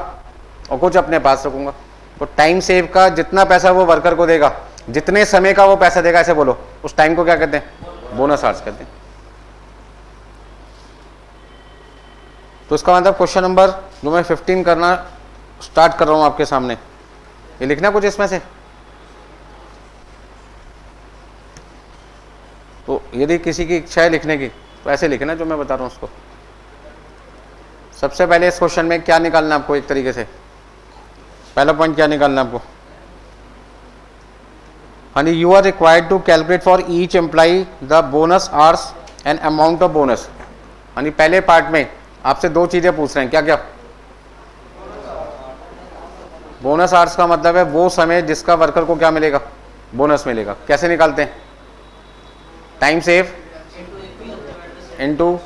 और कुछ अपने पास रखूंगा। तो टाइम सेव का जितना पैसा वो वर्कर को देगा, जितने समय का वो पैसा देगा, ऐसे बोलो, उस टाइम को क्या कहते हैं? बोनस आवर्स कहते हैं। तो इसका मतलब क्वेश्चन नंबर जो मैं 15 करना स्टार्ट कर रहा हूं आपके सामने, ये लिखना कुछ इसमें से। तो यदि किसी की इच्छा है लिखने की तो ऐसे लिखना जो मैं बता रहा हूं उसको। सबसे पहले इस क्वेश्चन में क्या निकालना है आपको, एक तरीके से पहला पॉइंट क्या निकालना है आपको? हाँ जी, you are required to calculate for each employee the bonus hours and amount of bonus. हाँ जी, पहले पार्ट में आपसे 2 चीजें पूछ रहे हैं, क्या क्या? बोनस आवर्स का मतलब है वो समय जिसका वर्कर को क्या मिलेगा? बोनस मिलेगा। कैसे निकालते हैं? टाइम सेव इनटू,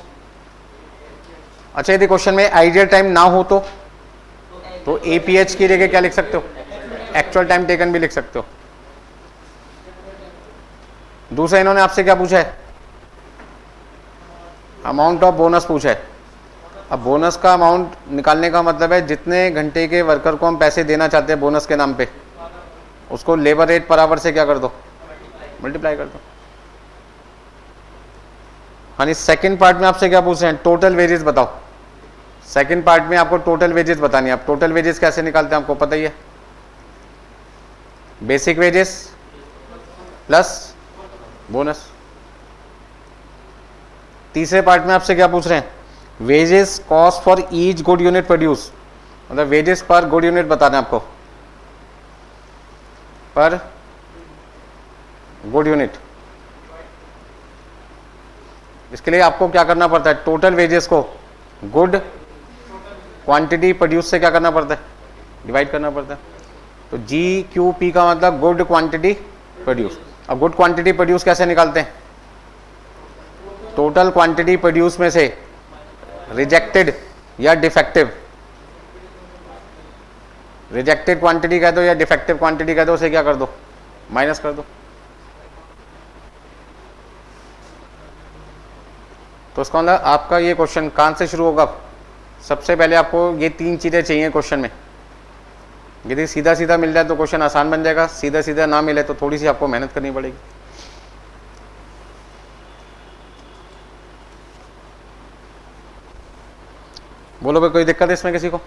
अच्छा यदि क्वेश्चन में आइडियल टाइम ना हो तो APH की जगह क्या लिख सकते हो? एक्चुअल टाइम टेकन भी लिख सकते हो। दूसरा इन्होंने आपसे क्या पूछा है? अमाउंट ऑफ बोनस पूछा है। अब बोनस का अमाउंट निकालने का मतलब है जितने घंटे के वर्कर को हम पैसे देना चाहते हैं बोनस के नाम पे, उसको लेबर रेट पर आवर से क्या कर दो? मल्टीप्लाई कर दो। हाँ जी, सेकंड पार्ट में आपसे क्या पूछ रहे हैं? टोटल वेजेस बताओ। सेकंड पार्ट में आपको टोटल वेजेस बतानी है। आप टोटल वेजेस कैसे निकालते हैं आपको पता ही है, बेसिक वेजेस प्लस बोनस। तीसरे पार्ट में आपसे क्या पूछ रहे हैं? Wages cost for each good unit produce, मतलब वेजेस पर गुड यूनिट बताना है आपको, पर गुड यूनिट। इसके लिए आपको क्या करना पड़ता है? टोटल वेजेस को गुड क्वांटिटी प्रोड्यूस से क्या करना पड़ता है? डिवाइड करना पड़ता है। तो GQP का मतलब गुड क्वांटिटी प्रोड्यूस। अब गुड क्वांटिटी प्रोड्यूस कैसे निकालते हैं? टोटल क्वांटिटी प्रोड्यूस में से रिजेक्टेड या डिफेक्टिव, रिजेक्टेड क्वांटिटी कह दो या डिफेक्टिव क्वांटिटी कह दो, उसे क्या कर दो? माइनस कर दो। तो उसका मतलब आपका ये क्वेश्चन कहां से शुरू होगा? सबसे पहले आपको ये 3 चीजें चाहिए क्वेश्चन में। यदि सीधा सीधा मिल जाए तो क्वेश्चन आसान बन जाएगा, सीधा सीधा ना मिले तो थोड़ी सी आपको मेहनत करनी पड़ेगी। बोलो भाई, कोई दिक्कत है इसमें किसी को?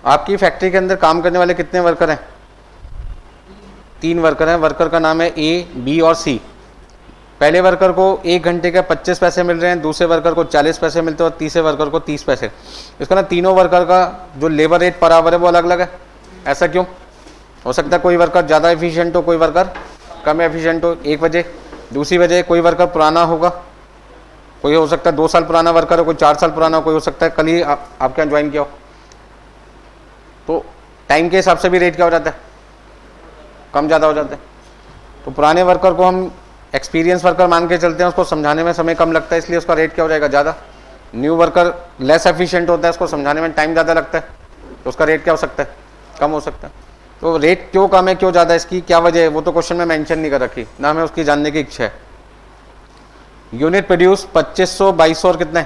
आपकी फैक्ट्री के अंदर काम करने वाले कितने वर्कर हैं? 3 वर्कर हैं। वर्कर का नाम है A, B और C। पहले वर्कर को 1 घंटे का 25 पैसे मिल रहे हैं, दूसरे वर्कर को 40 पैसे मिलते हैं और तीसरे वर्कर को 30 पैसे। इसका ना तीनों वर्कर का जो लेबर रेट पर आवर है वो अलग अलग है। ऐसा क्यों? हो सकता है कोई वर्कर ज़्यादा एफिशिएंट हो, कोई वर्कर कम एफिशिएंट हो, एक वजह। दूसरी वजह कोई वर्कर पुराना होगा, कोई हो सकता है 2 साल पुराना वर्कर हो, कोई 4 साल पुराना हो, कोई हो सकता है कल ही आपके यहाँ ज्वाइन किया हो। तो टाइम के हिसाब से भी रेट क्या हो जाता है? कम ज़्यादा हो जाता है। तो पुराने वर्कर को हम एक्सपीरियंस वर्कर मान के चलते हैं, उसको समझाने में समय कम लगता है, इसलिए उसका रेट क्या हो जाएगा? ज़्यादा। न्यू वर्कर लेस एफिशिएंट होता है, उसको समझाने में टाइम ज़्यादा लगता है, तो उसका रेट क्या हो सकता है? कम हो सकता है। तो रेट क्यों कम है, क्यों ज़्यादा, इसकी क्या वजह है वो तो क्वेश्चन में मेंशन नहीं कर रखी, ना हमें उसकी जानने की इच्छा है। यूनिट प्रोड्यूस 2500, 2200 और कितने?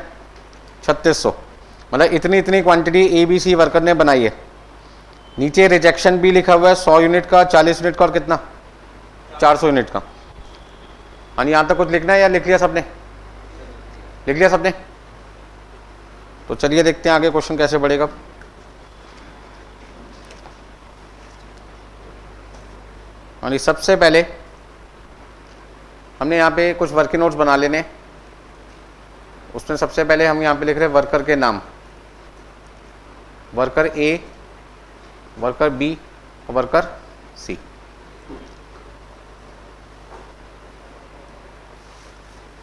3600। मतलब इतनी इतनी quantity a b c worker ने बनाई है। नीचे रिजेक्शन भी लिखा हुआ है 100 यूनिट का, 40 यूनिट का और कितना 400 यूनिट का। हाँ, यहाँ तक कुछ लिखना है या लिख लिया सबने? लिख लिया सबने? तो चलिए देखते हैं आगे क्वेश्चन कैसे बढ़ेगा। और सबसे पहले हमने यहाँ पे कुछ वर्किंग नोट्स बना लेने। उसमें सबसे पहले हम यहाँ पे लिख रहे हैं वर्कर के नाम, वर्कर ए, वर्कर बी और वर्कर सी।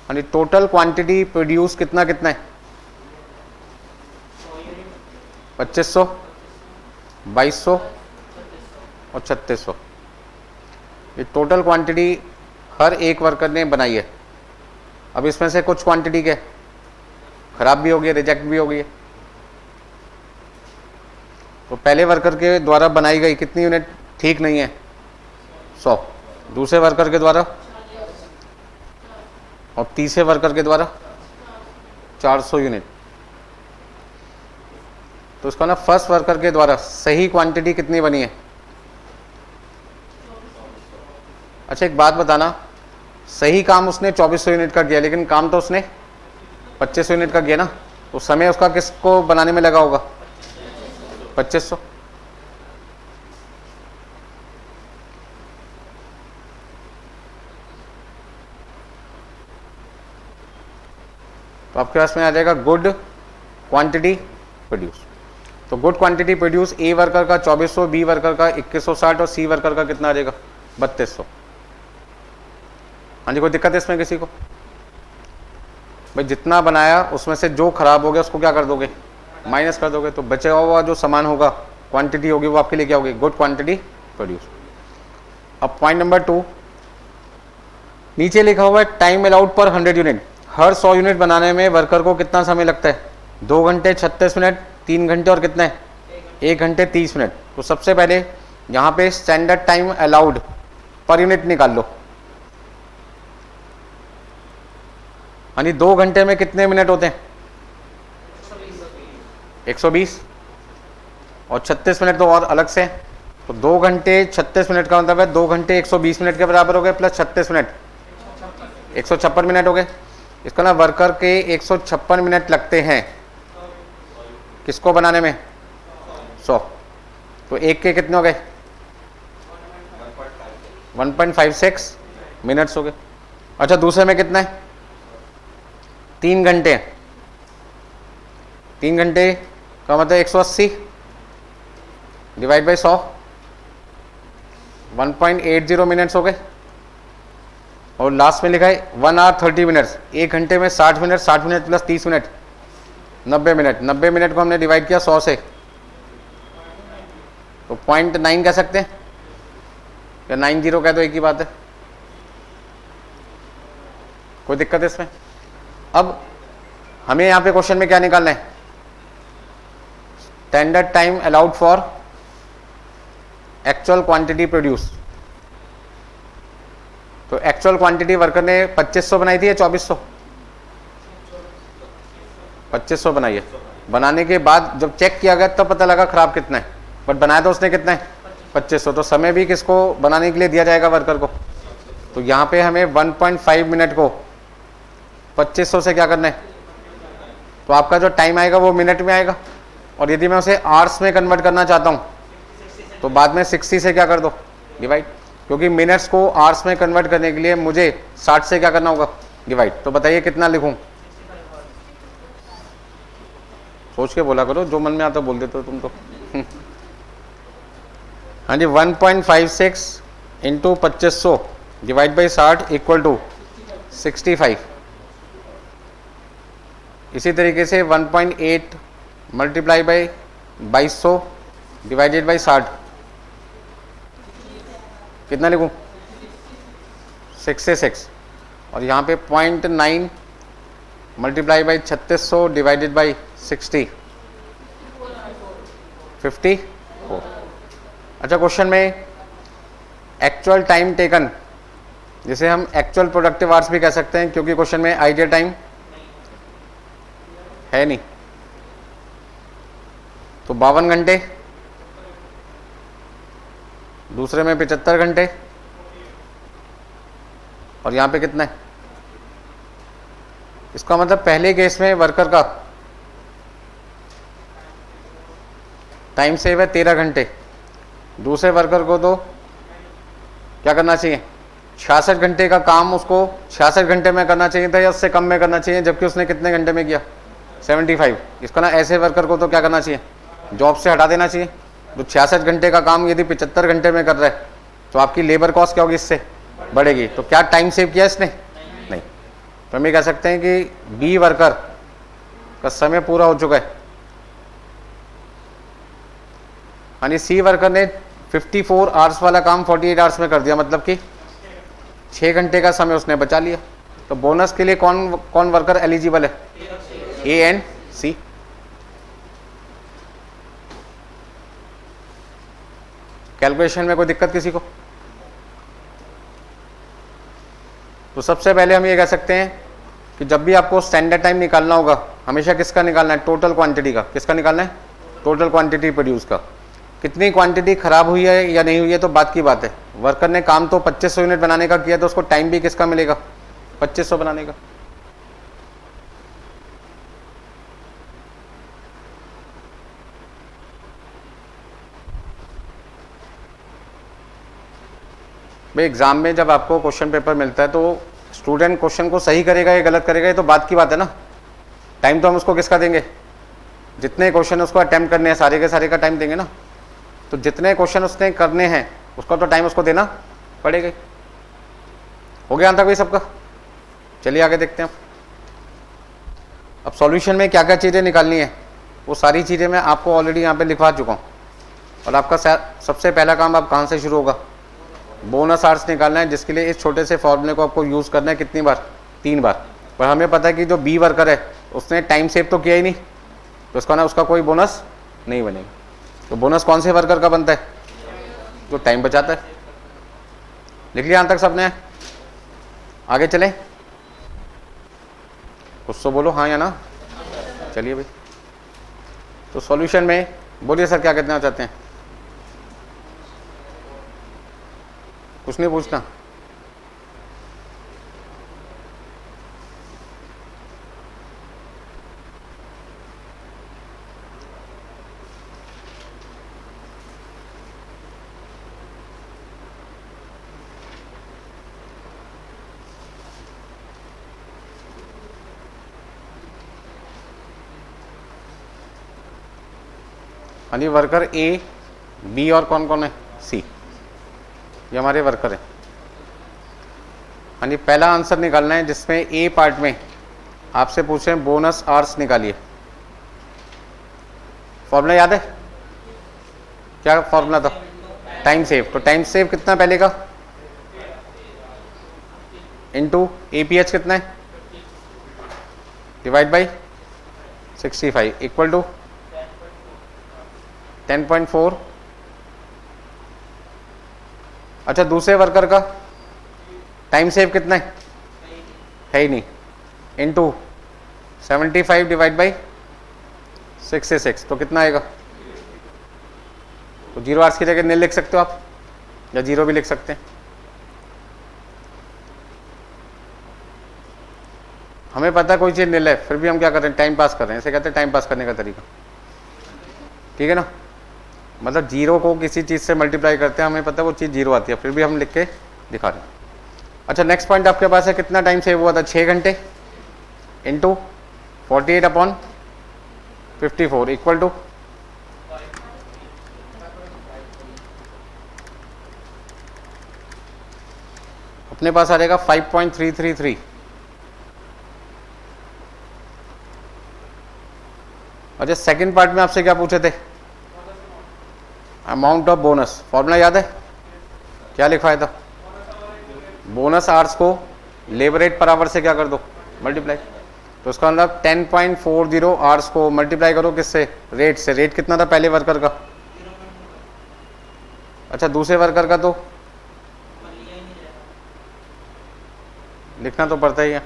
यानी टोटल क्वांटिटी प्रोड्यूस कितना कितना है? 2500, 2200 और 3600। ये टोटल क्वांटिटी हर एक वर्कर ने बनाई है। अब इसमें से कुछ क्वांटिटी क्या खराब भी हो गई, रिजेक्ट भी हो गई है। तो पहले वर्कर के द्वारा बनाई गई कितनी यूनिट ठीक नहीं है? 100। दूसरे वर्कर के द्वारा और तीसरे वर्कर के द्वारा 400 यूनिट। तो उसका ना फर्स्ट वर्कर के द्वारा सही क्वांटिटी कितनी बनी है? अच्छा एक बात बताना, सही काम उसने 2400 यूनिट का किया, लेकिन काम तो उसने 2500 यूनिट का किया ना, तो समय उसका किसको बनाने में लगा होगा? 2500। तो आपके पास में आ जाएगा गुड क्वांटिटी प्रोड्यूस। तो good quantity produce a worker का 2400, बी वर्कर का 2160 और सी वर्कर का कितना आ जाएगा? 3200। हाँ जी, कोई दिक्कत है इसमें किसी को? भाई जितना बनाया उसमें से जो खराब हो गया उसको क्या कर दोगे? माइनस कर दोगे। तो बचा हुआ जो सामान होगा, क्वांटिटी होगी, वो आपके लिए क्या होगी? Good quantity produce. अब पॉइंट नंबर 2, नीचे लिखा हुआ है टाइम अलाउड पर 100 यूनिट। हर 100 यूनिट बनाने में वर्कर को कितना समय लगता है? 2 घंटे 36 मिनट, 3 घंटे और कितने? 1 घंटे 30 मिनट। तो सबसे पहले यहाँ पे standard time allowed per unit निकाल लो। यानी 2 घंटे में कितने मिनट होते हैं? 120 और 36 मिनट तो और अलग से। तो 2 घंटे 36 मिनट का मतलब है 2 घंटे 120 मिनट के बराबर हो गए, प्लस 36 मिनट 156 मिनट हो गए। इसका ना वर्कर के 156 मिनट लगते हैं किसको बनाने में? 100। तो एक के कितने हो गए? 1.56 मिनट्स हो गए। अच्छा दूसरे में कितना है? 3 घंटे। 3 घंटे का मतलब 180 डिवाइड बाई 100, 1.80 मिनट्स हो गए। और लास्ट में लिखा है 1 आवर 30 मिनट्स। 1 घंटे में 60 minute, 60 minute plus 30 minute 90 minute. 90 minute को हमने डिवाइड किया 100 से, तो 0.9 कह सकते हैं या 90 कह दो, एक ही बात है। कोई दिक्कत है इसमें? अब हमें यहाँ पे क्वेश्चन में क्या निकालना है? Standard time allowed for actual quantity produce. तो एक्चुअल क्वांटिटी वर्कर ने 2500 बनाई थी या 2400? 2500 बनाई है। बनाने के बाद जब चेक किया गया तब पता लगा खराब कितना है, बट बनाया तो उसने कितना है? 2500। तो समय भी किसको बनाने के लिए दिया जाएगा? वर्कर को। तो यहाँ पे हमें 1.5 मिनट को 2500 से क्या करना है? तो आपका जो टाइम आएगा वो मिनट में आएगा, और यदि मैं उसे आवर्स में कन्वर्ट करना चाहता हूँ तो बाद में 60 से क्या कर दो? डिवाइड। क्योंकि मिनट्स को आवर्स में कन्वर्ट करने के लिए मुझे 60 से क्या करना होगा? डिवाइड। तो बताइए कितना लिखूं? सोच के बोला करो, जो मन में आता बोल देते हो तुम तो। हाँ जी, 1.56 into 2500 divide by 60 equal to 65। इसी तरीके से 1.8 मल्टीप्लाई बाई 2200 डिवाइडेड बाई 60 कितना लिखूं? 66। और यहाँ पे 0.9 मल्टीप्लाई बाई 3600 डिवाइडेड बाई 60 54। अच्छा क्वेश्चन में एक्चुअल टाइम टेकन, जिसे हम एक्चुअल प्रोडक्टिव आवर्स भी कह सकते हैं, क्योंकि क्वेश्चन में आइडियल टाइम है नहीं। तो 52 घंटे, दूसरे में 75 घंटे, और यहां पे कितना है? इसका मतलब पहले केस में वर्कर का टाइम सेव है 13 घंटे, दूसरे वर्कर को तो क्या करना चाहिए? 66 घंटे का काम उसको 66 घंटे में करना चाहिए था या उससे कम में करना चाहिए, जबकि उसने कितने घंटे में किया? 75। इसको ना ऐसे वर्कर को तो क्या करना चाहिए? जॉब से हटा देना चाहिए। तो 66 घंटे का काम यदि 75 घंटे में कर रहा है तो आपकी लेबर कॉस्ट क्या होगी? इससे बढ़ेगी। तो क्या टाइम सेव किया इसने? नहीं। तो हम ये कह सकते हैं कि बी वर्कर का समय पूरा हो चुका है, यानी सी वर्कर ने 54 आवर्स वाला काम 48 आवर्स में कर दिया, मतलब कि 6 घंटे का समय उसने बचा लिया। तो बोनस के लिए कौन कौन वर्कर एलिजिबल है? A and C. कैलकुलेशन में कोई दिक्कत किसी को? तो सबसे पहले हम ये कह सकते हैं कि जब भी आपको स्टैंडर्ड टाइम निकालना होगा, हमेशा किसका निकालना है? टोटल क्वांटिटी का। किसका निकालना है? टोटल क्वांटिटी प्रोड्यूस का। कितनी क्वांटिटी खराब हुई है या नहीं हुई है तो बात की बात है। वर्कर ने काम तो 2500 यूनिट बनाने का किया, तो उसको टाइम भी किसका मिलेगा? 2500 बनाने का। भाई एग्जाम में जब आपको क्वेश्चन पेपर मिलता है तो स्टूडेंट क्वेश्चन को सही करेगा या गलत करेगा, ये तो बात की बात है ना। टाइम तो हम उसको किसका देंगे? जितने क्वेश्चन उसको अटेम्प्ट करने हैं सारे के सारे का टाइम देंगे ना। तो जितने क्वेश्चन उसने करने हैं उसका तो टाइम उसको देना पड़ेगा। हो गया अंत तक भाई सबका? चलिए आगे देखते हैं। अब सॉल्यूशन में क्या क्या चीज़ें निकालनी है वो सारी चीज़ें मैं आपको ऑलरेडी यहाँ पे लिखवा चुका हूँ। और आपका सबसे पहला काम आप कहाँ से शुरू होगा? बोनस आवर्स निकालना है, जिसके लिए इस छोटे से फॉर्मूले को आपको यूज़ करना है। कितनी बार? 3 बार। पर हमें पता है कि जो बी वर्कर है उसने टाइम सेव तो किया ही नहीं, तो उसका ना उसका कोई बोनस नहीं बनेगा। तो बोनस कौन से वर्कर का बनता है? जो टाइम बचाता है। लिख लिया यहाँ तक सबने? आगे चलें? कुछ तो बोलो हाँ या ना। चलिए भाई, तो सॉल्यूशन में बोलिए सर क्या कहना चाहते हैं? कुछ नहीं पूछना? यानी वर्कर ए, बी और कौन कौन है? सी। ये हमारे वर्कर है। यानी पहला आंसर निकालना है जिसमें ए पार्ट में आपसे पूछे बोनस आवर्स निकालिए। फॉर्मूला याद है? क्या फॉर्मूला था? Time save. तो टाइम सेव कितना पहले का? इनटू एपीएच कितना है? Divide by 65 equal to 10.4। अच्छा, दूसरे वर्कर का टाइम सेव कितना है ही नहीं, इनटू 75 डिवाइड बाई 66। तो कितना आएगा? तो 0 आवर्स की जगह नील लिख सकते हो आप, या 0 भी लिख सकते हैं। हमें पता है कोई चीज़ नील है, फिर भी हम क्या कर रहे हैं? टाइम पास कर रहे हैं। इसे कहते हैं टाइम पास करने का तरीका। ठीक है ना? मतलब 0 को किसी चीज़ से मल्टीप्लाई करते हैं, हमें पता है वो चीज़ 0 आती है, फिर भी हम लिख के दिखा रहे हैं। अच्छा, नेक्स्ट पॉइंट आपके पास है, कितना टाइम सेव हुआ था? 6 घंटे इंटू 48/54 इक्वल टू अपने पास आ जाएगा 5.333। अच्छा, सेकंड पार्ट में आपसे क्या पूछे थे? Amount of bonus. फॉर्मूला याद है? क्या लिखवाया था? बोनस आवर्स को लेबर रेट पर आवर से क्या कर दो? मल्टीप्लाई। तो उसका मतलब 10.40 आवर्स को मल्टीप्लाई करो किससे? रेट से। रेट कितना था पहले वर्कर का? अच्छा, दूसरे वर्कर का तो लिखना तो पड़ता ही है।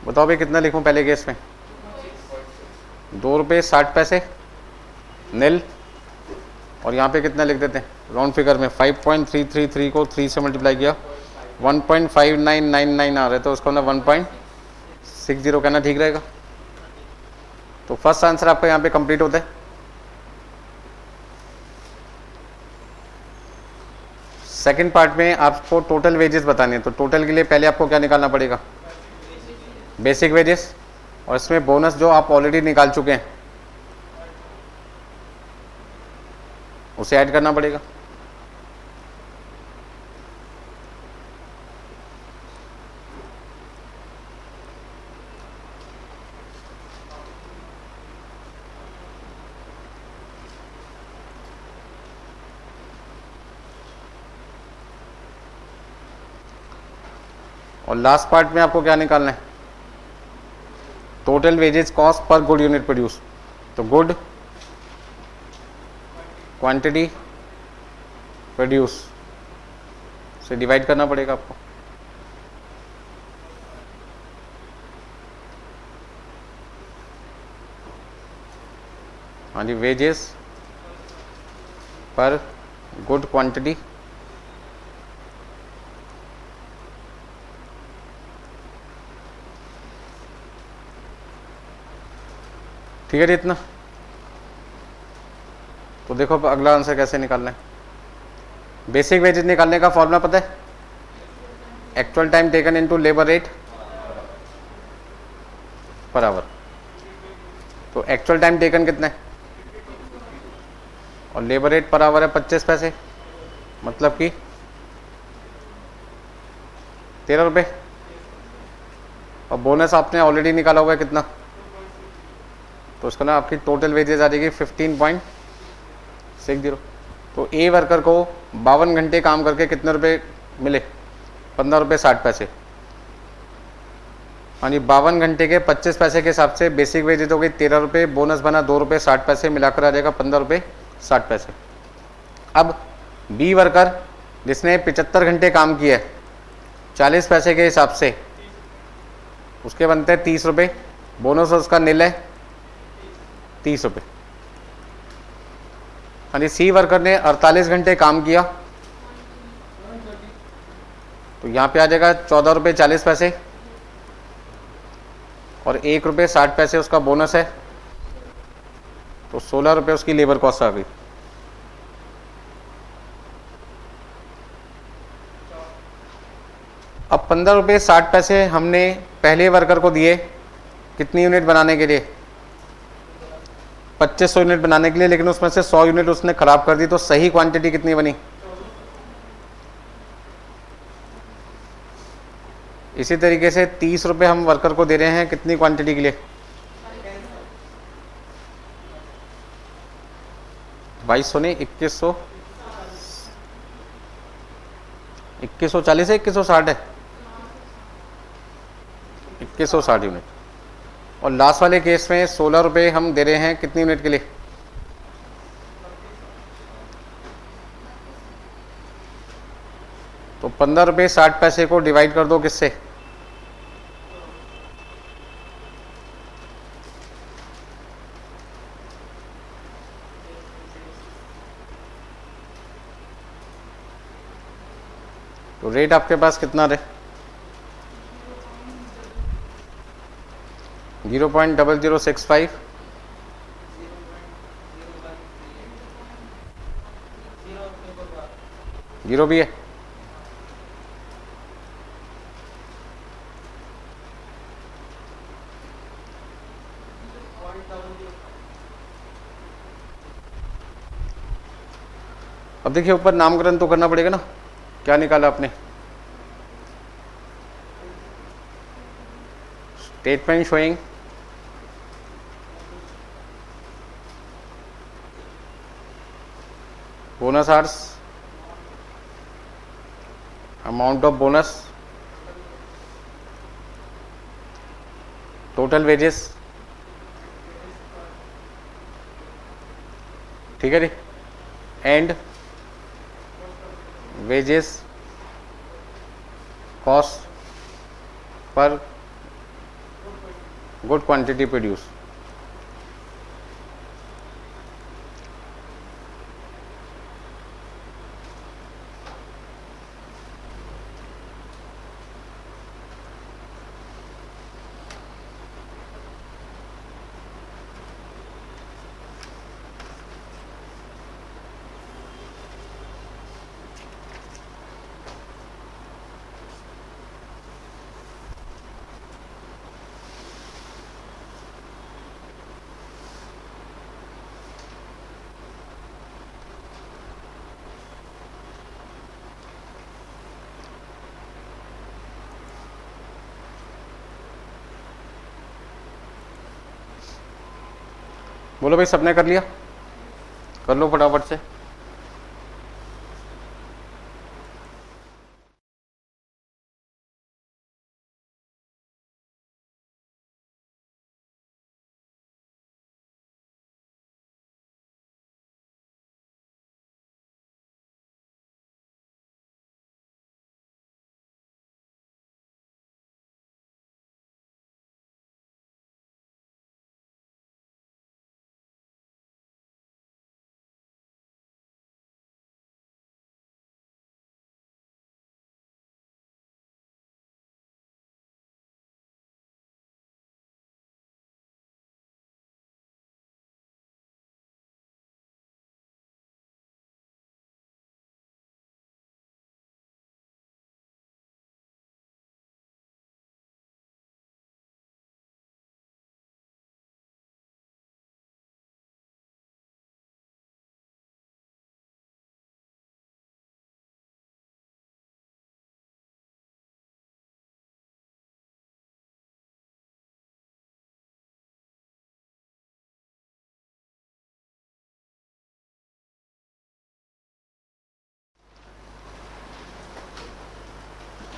बताओ भाई कितना लिखूं पहले केस में? 2 रुपये 60 पैसे नील, और यहाँ पे कितना लिख देते हैं राउंड फिगर में? 5.333 को 3 से मल्टीप्लाई किया 1.5999 आ रहे, तो उसको ना 1.60 कहना ठीक रहेगा। तो फर्स्ट आंसर आपका यहाँ पे कंप्लीट होता है। सेकंड पार्ट में आपको टोटल वेजेस बताने हैं, तो टोटल के लिए पहले आपको क्या निकालना पड़ेगा? बेसिक वेजेस, और इसमें बोनस जो आप ऑलरेडी निकाल चुके हैं उसे ऐड करना पड़ेगा। और लास्ट पार्ट में आपको क्या निकालना है? Total wages cost per good unit produce. तो गुड क्वांटिटी प्रोड्यूस से डिवाइड करना पड़ेगा आपको। हाँ जी, वेजेस पर गुड क्वांटिटी ठीक है जी, इतना। तो देखो अब अगला आंसर कैसे निकालना है। बेसिक वेजेस निकालने का फॉर्मूला पता है? Actual time taken into labour rate per hour. तो एक्चुअल टाइम टेकन कितना है और लेबर रेट पर आवर है 25 पैसे, मतलब कि 13 रुपये। और बोनस आपने ऑलरेडी निकाला हुआ है कितना, तो उसका ना आपकी टोटल वेजेस आ जाएगी 15.60। तो ए वर्कर को 52 घंटे काम करके कितने रुपए मिले? 15 रुपये 60 पैसे। हाँ जी, 52 घंटे के 25 पैसे के हिसाब से बेसिक वेजेस हो गई 13 रुपये, बोनस बना 2 रुपये 60 पैसे, मिलाकर आ जाएगा 15 रुपये 60 पैसे। अब बी वर्कर जिसने 75 घंटे काम किया 40 पैसे के हिसाब से, उसके बनते हैं 30 रुपये, बोनस उसका नील है 30 रुपये। हाँ जी, सी वर्कर ने 48 घंटे काम किया, तो यहाँ पे आ जाएगा 14 रुपये 40 पैसे और 1 रुपये 60 पैसे उसका बोनस है, तो 16 रुपये उसकी लेबर कॉस्ट आ गई। अब 15 रुपये 60 पैसे हमने पहले वर्कर को दिए कितनी यूनिट बनाने के लिए? 2500 यूनिट बनाने के लिए, लेकिन उसमें से 100 यूनिट उसने खराब कर दी, तो सही क्वांटिटी कितनी बनी? इसी तरीके से 30 रुपये हम वर्कर को दे रहे हैं कितनी क्वांटिटी के लिए? 2200 नहीं, 2100, 2140 है 2160 है, 2160 यूनिट। और लास्ट वाले केस में 16 रुपये हम दे रहे हैं कितनी यूनिट के लिए? तो 15 रुपये 60 पैसे को डिवाइड कर दो किससे? तो रेट आपके पास कितना रहे? 0.0065, जीरो भी है। अब देखिए ऊपर नामकरण तो करना पड़ेगा ना। क्या निकाला आपने? Statement showing bonus hours, amount of bonus, total wages, ठीक है जी, एंड wages cost पर गुड क्वांटिटी प्रोड्यूस। बोलो भाई, सबने कर लिया? कर लो फटाफट से।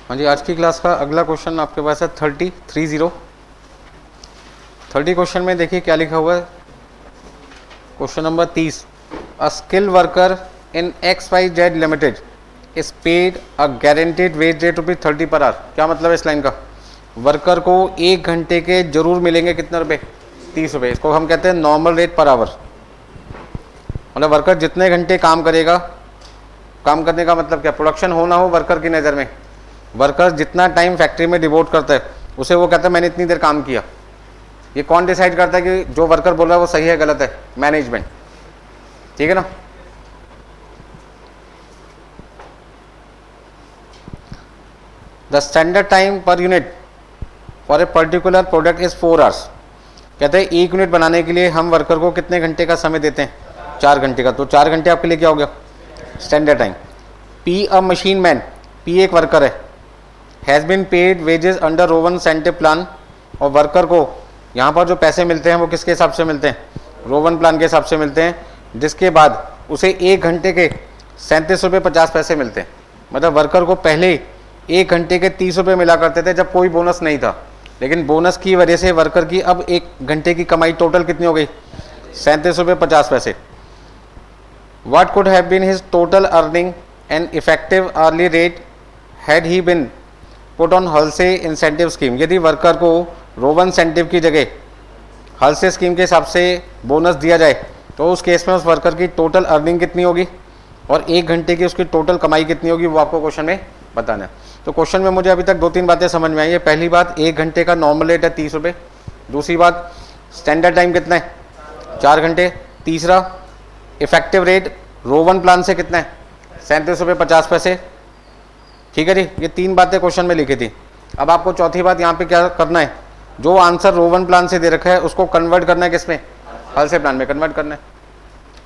हाँ जी, आज की क्लास का अगला क्वेश्चन आपके पास है 30 क्वेश्चन में देखिए क्या लिखा हुआ है। Question number 30, a skill worker in XYZ limited is paid a guaranteed wage rate ₹30 per hour. क्या मतलब है इस लाइन का? वर्कर को 1 घंटे के जरूर मिलेंगे कितने रुपए? 30 रुपये। इसको हम कहते हैं नॉर्मल रेट पर आवर। मतलब वर्कर जितने घंटे काम करेगा, काम करने का मतलब क्या? प्रोडक्शन हो ना हो वर्कर की नज़र में, वर्कर जितना टाइम फैक्ट्री में डिवोट करता है उसे वो कहता है मैंने इतनी देर काम किया। ये कौन डिसाइड करता है कि जो वर्कर बोल रहा है वो सही है गलत है? मैनेजमेंट। ठीक है ना? The standard time per unit for a particular product is 4 hours. कहते हैं 1 यूनिट बनाने के लिए हम वर्कर को कितने घंटे का समय देते हैं? 4 घंटे का। तो 4 घंटे आपके लिए क्या हो गया? Standard time. पी अ मशीन मैन, पी एक वर्कर है, has been paid wages under Rowan incentive plan. और वर्कर को यहाँ पर जो पैसे मिलते हैं वो किसके हिसाब से मिलते हैं? रोवन प्लान के हिसाब से मिलते हैं, जिसके बाद उसे 1 घंटे के 37 रुपये 50 पैसे मिलते हैं। मतलब वर्कर को पहले 1 घंटे के 30 रुपये मिला करते थे जब कोई बोनस नहीं था, लेकिन बोनस की वजह से वर्कर की अब 1 घंटे की कमाई टोटल कितनी हो गई? 37 रुपये 50 पैसे। What could have been his total earning and effective hourly rate had he been put on Halsey incentive scheme? यदि वर्कर को रोवन इंसेंटिव की जगह हल्से स्कीम के हिसाब से बोनस दिया जाए तो उस केस में उस वर्कर की टोटल अर्निंग कितनी होगी और 1 घंटे की उसकी टोटल कमाई कितनी होगी, वो आपको क्वेश्चन में बताना है। तो क्वेश्चन में मुझे अभी तक 2-3 बातें समझ में आई है। पहली बात, 1 घंटे का नॉर्मल रेट है 30 रुपये। दूसरी बात, स्टैंडर्ड टाइम कितना है? 4 घंटे। तीसरा, इफेक्टिव रेट रोवन प्लान से कितना है? 37 रुपये 50 पैसे। ठीक है जी, ये 3 बातें क्वेश्चन में लिखी थी। अब आपको चौथी बात यहाँ पे क्या करना है, जो आंसर रोवन प्लान से दे रखा है उसको कन्वर्ट करना है किसमें? हल्से प्लान में कन्वर्ट करना है।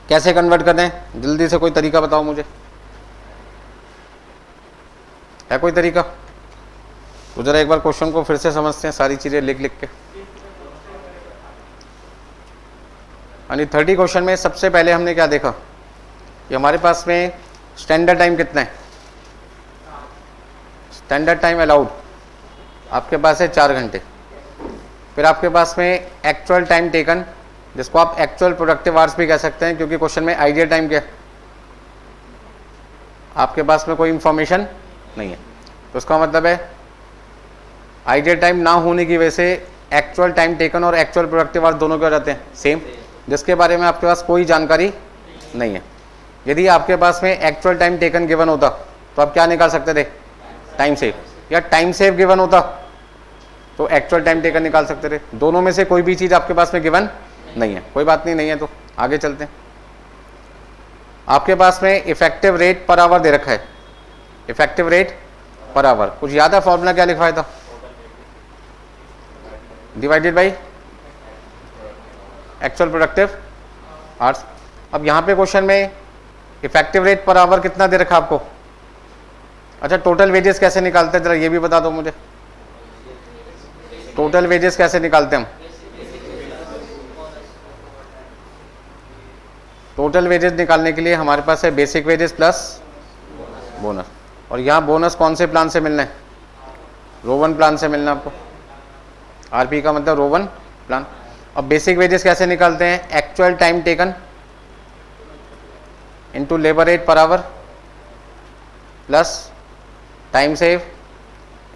कैसे कन्वर्ट करना है? जल्दी से कोई तरीका बताओ मुझे, है कोई तरीका? तो जरा एक बार क्वेश्चन को फिर से समझते हैं, सारी चीजें लिख लिख के। यानी 30 क्वेश्चन में सबसे पहले हमने क्या देखा कि हमारे पास में स्टैंडर्ड टाइम कितना है? स्टैंडर्ड टाइम अलाउड आपके पास है 4 घंटे। फिर आपके पास में एक्चुअल टाइम टेकन, जिसको आप एक्चुअल प्रोडक्टिव आवर्स भी कह सकते हैं, क्योंकि क्वेश्चन में आइडियल टाइम क्या है? आपके पास में कोई इंफॉर्मेशन नहीं है, तो उसका मतलब है आइडियल टाइम ना होने की वजह से एक्चुअल टाइम टेकन और एक्चुअल प्रोडक्टिव आवर्स दोनों क्या हो जाते हैं, सेम, जिसके बारे में आपके पास कोई जानकारी नहीं है। यदि आपके पास में एक्चुअल टाइम टेकन गिवन होता तो आप क्या निकाल सकते थे, टाइम सेव, या टाइम सेव गिवन होता तो एक्चुअल टाइम टेकन निकाल सकते थे। दोनों में से कोई भी चीज आपके पास में गिवन नहीं है, कोई बात नहीं, नहीं है तो आगे चलते हैं। आपके पास में इफेक्टिव रेट पर आवर दे रखा है, इफेक्टिव रेट पर आवर, कुछ याद है फॉर्मूला क्या लिखवाया था, divided by actual productive hours. अब यहां पे क्वेश्चन में इफेक्टिव रेट पर आवर कितना दे रखा आपको, अच्छा टोटल वेजेस कैसे निकालते हैं जरा ये भी बता दो मुझे, टोटल वेजेस कैसे निकालते हैं हम, टोटल वेजेस निकालने के लिए हमारे पास है बेसिक वेजेस प्लस बोनस, और यहाँ बोनस कौन से प्लान से मिलना है, रो1 प्लान से मिलना आपको, आरपी का मतलब रो1 प्लान। अब बेसिक वेजेस कैसे निकालते हैं, actual time taken into labour rate per hour plus time save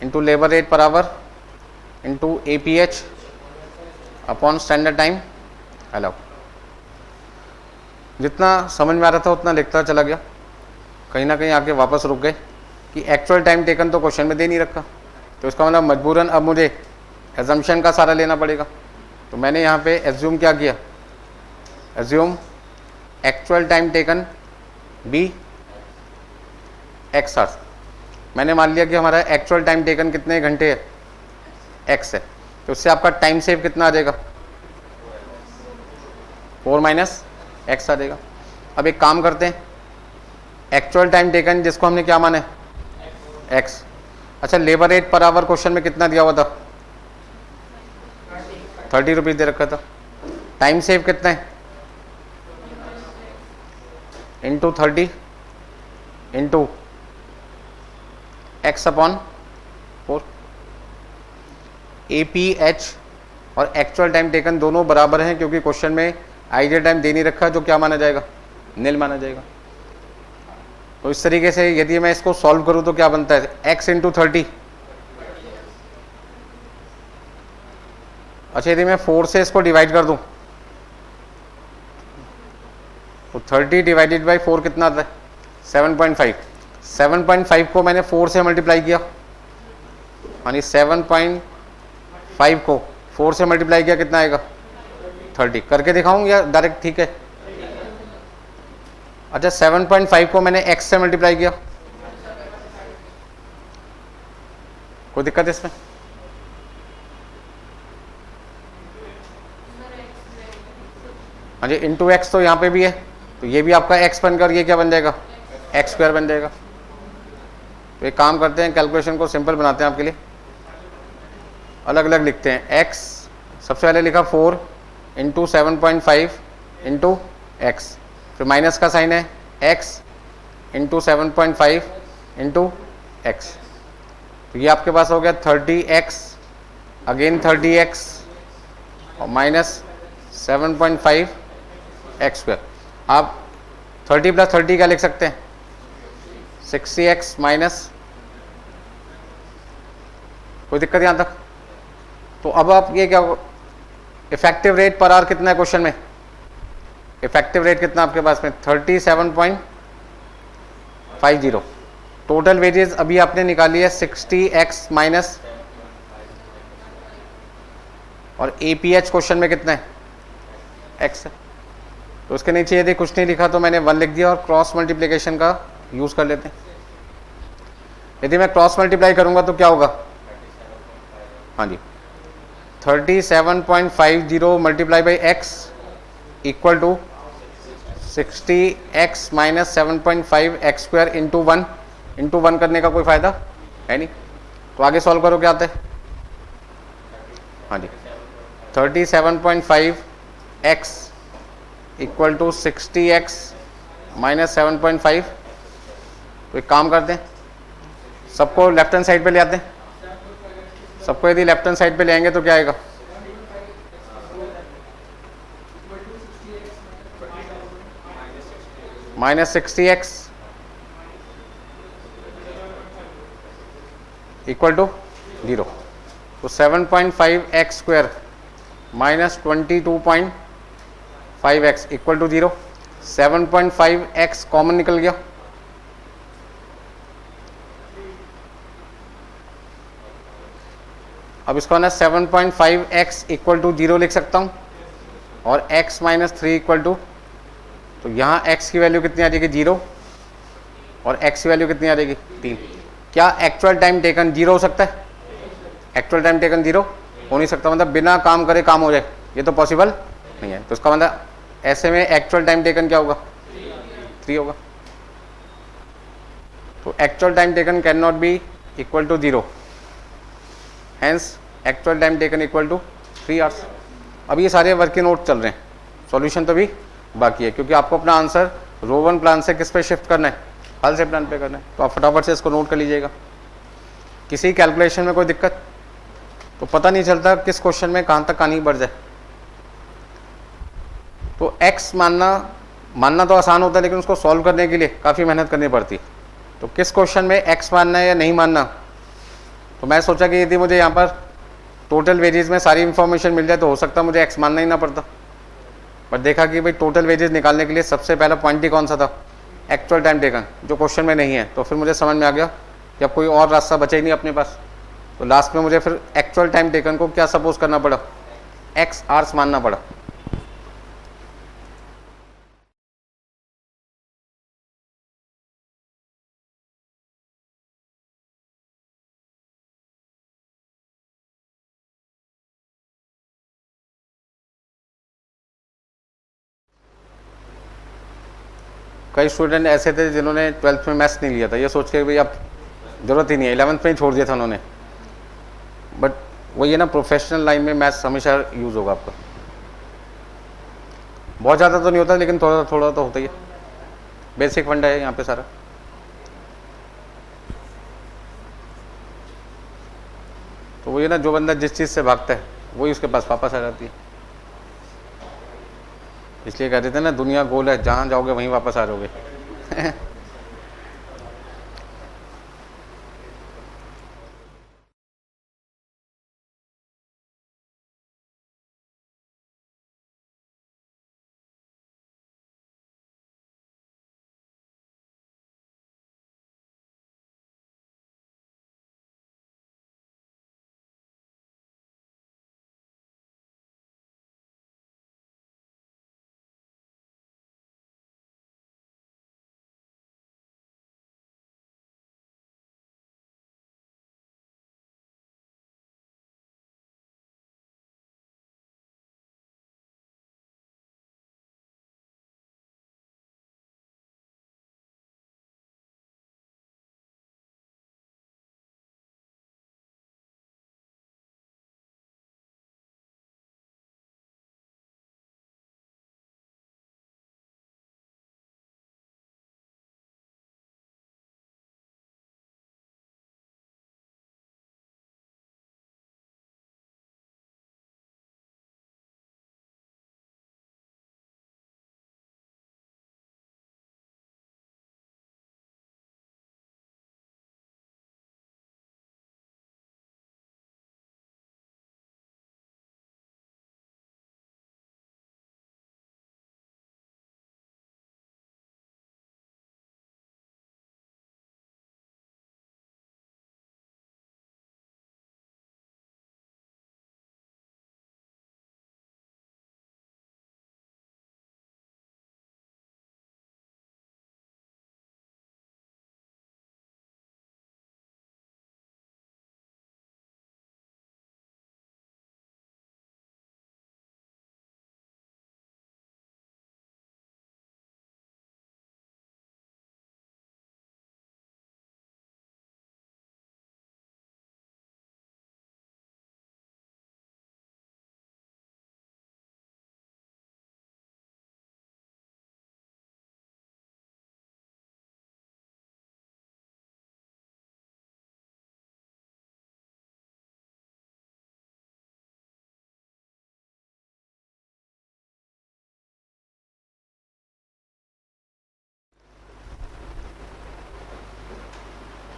into labour rate per hour into APH upon standard time allow. जितना समझ में आ रहा था उतना लिखता चला गया, कहीं ना कहीं आके वापस रुक गए कि एक्चुअल टाइम टेकन तो क्वेश्चन में दे नहीं रखा, तो इसका मतलब मजबूरन अब मुझे एजम्पशन का सारा लेना पड़ेगा। तो मैंने यहाँ पे एज्यूम क्या किया, assume actual time taken be x hours. मैंने मान लिया कि हमारा एक्चुअल टाइम टेकन कितने घंटे है, एक्स है, तो उससे आपका टाइम सेव कितना आ जाएगा, 4 माइनस एक्स आ जाएगा। अब एक काम करते हैं, एक्चुअल टाइम टेकन जिसको हमने क्या माना है, एक्स, अच्छा labour rate per hour question में कितना दिया हुआ था, 30 रुपीज दे रखा था, टाइम सेव कितना है, into 30 into x upon 4। APH और एक्चुअल टाइम टेकन दोनों बराबर हैं क्योंकि क्वेश्चन में आइडियल टाइम दे नहीं रखा, जो क्या माना जाएगा, नील माना जाएगा। तो इस तरीके से यदि मैं इसको सॉल्व करूं तो क्या बनता है, x इंटू 30, अच्छा यदि मैं 4 से इसको डिवाइड कर दूं तो 30 डिवाइडेड बाई 4 कितना आता है, 7.5। 7.5 को मैंने 4 से मल्टीप्लाई किया, यानी 7.5 को 4 से मल्टीप्लाई किया कितना आएगा, 30। करके दिखाऊं या डायरेक्ट ठीक है, अच्छा 7.5 को मैंने x से मल्टीप्लाई किया, कोई दिक्कत है इसमें, हाँ जी, इंटू एक्स तो यहाँ पे भी है, तो ये भी आपका x बनकर ये क्या बन जाएगा, एक्स स्क्वायर बन जाएगा। तो एक काम करते हैं, कैलकुलेशन को सिंपल बनाते हैं आपके लिए, अलग अलग लिखते हैं। x सबसे पहले लिखा 4 इंटू 7.5 इंटू एक्स, फिर माइनस का साइन है, x इंटू 7.5 इंटू एक्स, तो ये आपके पास हो गया 30x, अगेन 30x और माइनस 7.5 एक्स स्क्वायर। आप 30 प्लस 30 क्या लिख सकते हैं, 60x माइनस, कोई दिक्कत यहाँ तक। तो अब आप ये क्या, इफेक्टिव रेट पर आवर कितना है क्वेश्चन में, इफेक्टिव रेट कितना आपके पास में 37.50। टोटल वेजेस अभी आपने निकाली है 60x माइनस, और APH क्वेश्चन में कितना है, x है। तो उसके नीचे यदि कुछ नहीं लिखा तो मैंने 1 लिख दिया, और क्रॉस मल्टीप्लिकेशन का यूज कर लेते हैं। यदि मैं क्रॉस मल्टीप्लाई करूंगा तो क्या होगा, हाँ जी, 37.50 multiply by x equal to 60x minus 7.5 x square into 1। Into 1 करने का कोई फायदा है नहीं, तो आगे सॉल्व करो क्या आता है, हाँ जी, 37.5 x equal to 60x minus 7.5। तो एक काम करते हैं, सबको लेफ्ट हैंड साइड पे ले आते हैं, सबको यदि लेफ्ट हैंड साइड पे ले आएंगे तो क्या आएगा, माइनस 60x इक्वल टू 0। तो 7.5x square minus 22.5x equal to 0। 7.5x common निकल गया, अब इसका ना 7.5x इक्वल टू 0 लिख सकता हूं और x माइनस 3 इक्वल टू, तो यहाँ x की वैल्यू कितनी आ जाएगी 0 और x की वैल्यू कितनी आ जाएगी 3। क्या एक्चुअल टाइम टेकन 0 हो सकता है? एक्चुअल टाइम टेकन 0 हो नहीं सकता, मतलब बिना काम करे काम हो जाए, ये तो पॉसिबल नहीं है। तो इसका मतलब ऐसे में एक्चुअल टाइम टेकन क्या होगा? 3 होगा। तो actual time taken can not be equal to 0, hence actual time taken equal to 3 hours. अब ये सारे वर्किंग नोट चल रहे हैं, सॉल्यूशन तो भी बाकी है, क्योंकि आपको अपना आंसर रो 1 प्लान से किस पे शिफ्ट करना है? हल से प्लान पे करना है। तो आप फटाफट से इसको नोट कर लीजिएगा। किसी कैलकुलेशन में कोई दिक्कत तो पता नहीं चलता किस क्वेश्चन में कहाँ तक कहानी बढ़ जाए। तो x मानना तो आसान होता है, लेकिन उसको सॉल्व करने के लिए काफ़ी मेहनत करनी पड़ती है। तो किस क्वेश्चन में x मानना है या नहीं मानना, तो मैं सोचा कि यदि मुझे यहाँ पर टोटल वेजेस में सारी इन्फॉर्मेशन मिल जाए तो हो सकता है मुझे x मानना ही ना पड़ता। पर देखा कि भाई टोटल वेजेस निकालने के लिए सबसे पहला पॉइंट ही कौन सा था? एक्चुअल टाइम टेकन, जो क्वेश्चन में नहीं है। तो फिर मुझे समझ में आ गया कि अब कोई और रास्ता बचा ही नहीं अपने पास। तो लास्ट में मुझे फिर एक्चुअल टाइम टेकन को क्या सपोज करना पड़ा? x आवर्स मानना पड़ा। कई स्टूडेंट ऐसे थे जिन्होंने 12th में मैथ्स नहीं लिया था, ये सोच के भाई अब ज़रूरत ही नहीं है, 11th में ही छोड़ दिया था उन्होंने। बट वही है ना, प्रोफेशनल लाइन में मैथ्स हमेशा यूज़ होगा आपका। बहुत ज़्यादा तो नहीं होता, लेकिन थोड़ा थोड़ा तो होता ही है। बेसिक फंडा है यहाँ पे सारा। तो वही है ना, जो बंदा जिस चीज़ से भागता है वही उसके पास वापस आ जाती है। इसलिए कहते थे ना, दुनिया गोल है, जहाँ जाओगे वहीं वापस आ जाओगे।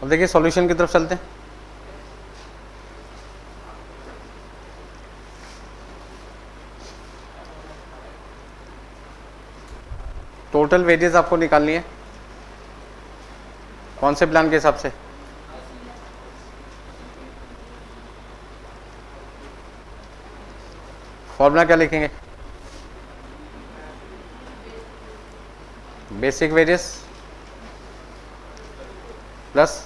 अब देखिए सॉल्यूशन की तरफ चलते हैं। टोटल वेजेस आपको निकालनी है कौन से प्लान के हिसाब से? फॉर्मूला क्या लिखेंगे? Basic wages plus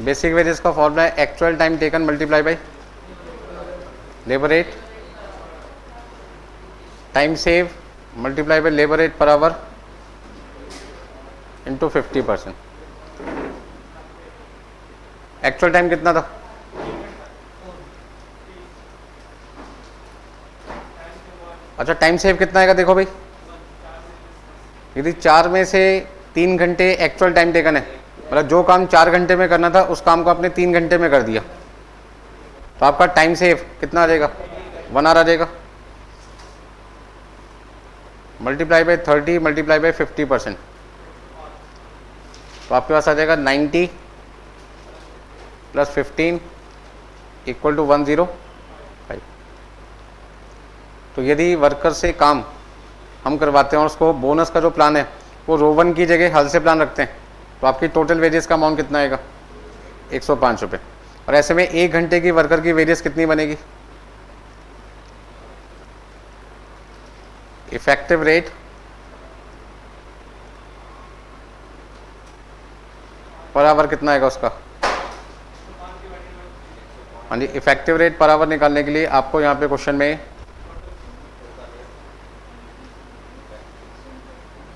basic wages का फॉर्मूला है actual time taken multiply by labour rate, time save multiply by labour rate per hour into 50%। Actual time कितना था? अच्छा, टाइम सेव कितना आएगा? देखो भाई, यदि 4 में से 3 घंटे एक्चुअल टाइम टेकन है, मतलब जो काम 4 घंटे में करना था उस काम को आपने 3 घंटे में कर दिया, तो आपका टाइम सेव कितना आ जाएगा? 1 आवर आ जाएगा। मल्टीप्लाई बाई 30 मल्टीप्लाई बाई 50%, तो आपके पास आ जाएगा 90 प्लस 15 इक्वल टू 105। तो यदि वर्कर से काम हम करवाते हैं और उसको बोनस का जो प्लान है वो रो 1 की जगह हल से प्लान रखते हैं, तो आपकी टोटल वेजेस का अमाउंट कितना आएगा? 105 रुपये। और ऐसे में 1 घंटे की वर्कर की वेजेस कितनी बनेगी? इफेक्टिव रेट पर आवर कितना आएगा उसका? हाँ जी, इफेक्टिव रेट पर आवर निकालने के लिए आपको यहाँ पे क्वेश्चन में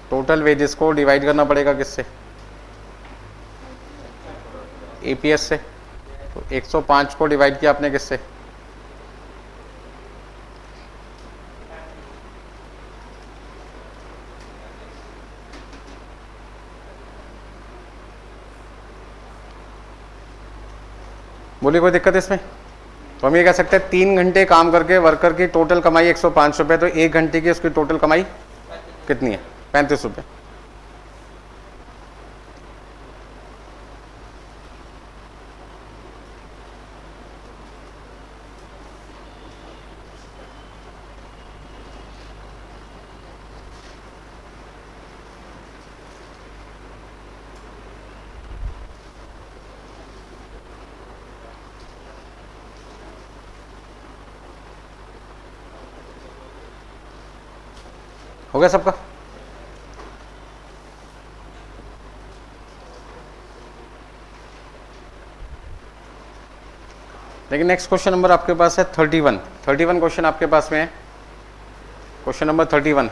टोटल वेजेस को डिवाइड करना पड़ेगा किससे? एपीएस से। तो 105 को डिवाइड किया आपने किससे? बोलिए, कोई दिक्कत इसमें? तो हम ये कह सकते हैं 3 घंटे काम करके वर्कर की टोटल कमाई 105 रुपये, तो 1 घंटे की उसकी टोटल कमाई कितनी है? 35 रुपये। हो गया सबका? लेकिन नेक्स्ट क्वेश्चन नंबर आपके पास है 31 क्वेश्चन आपके पास में है। क्वेश्चन नंबर 31,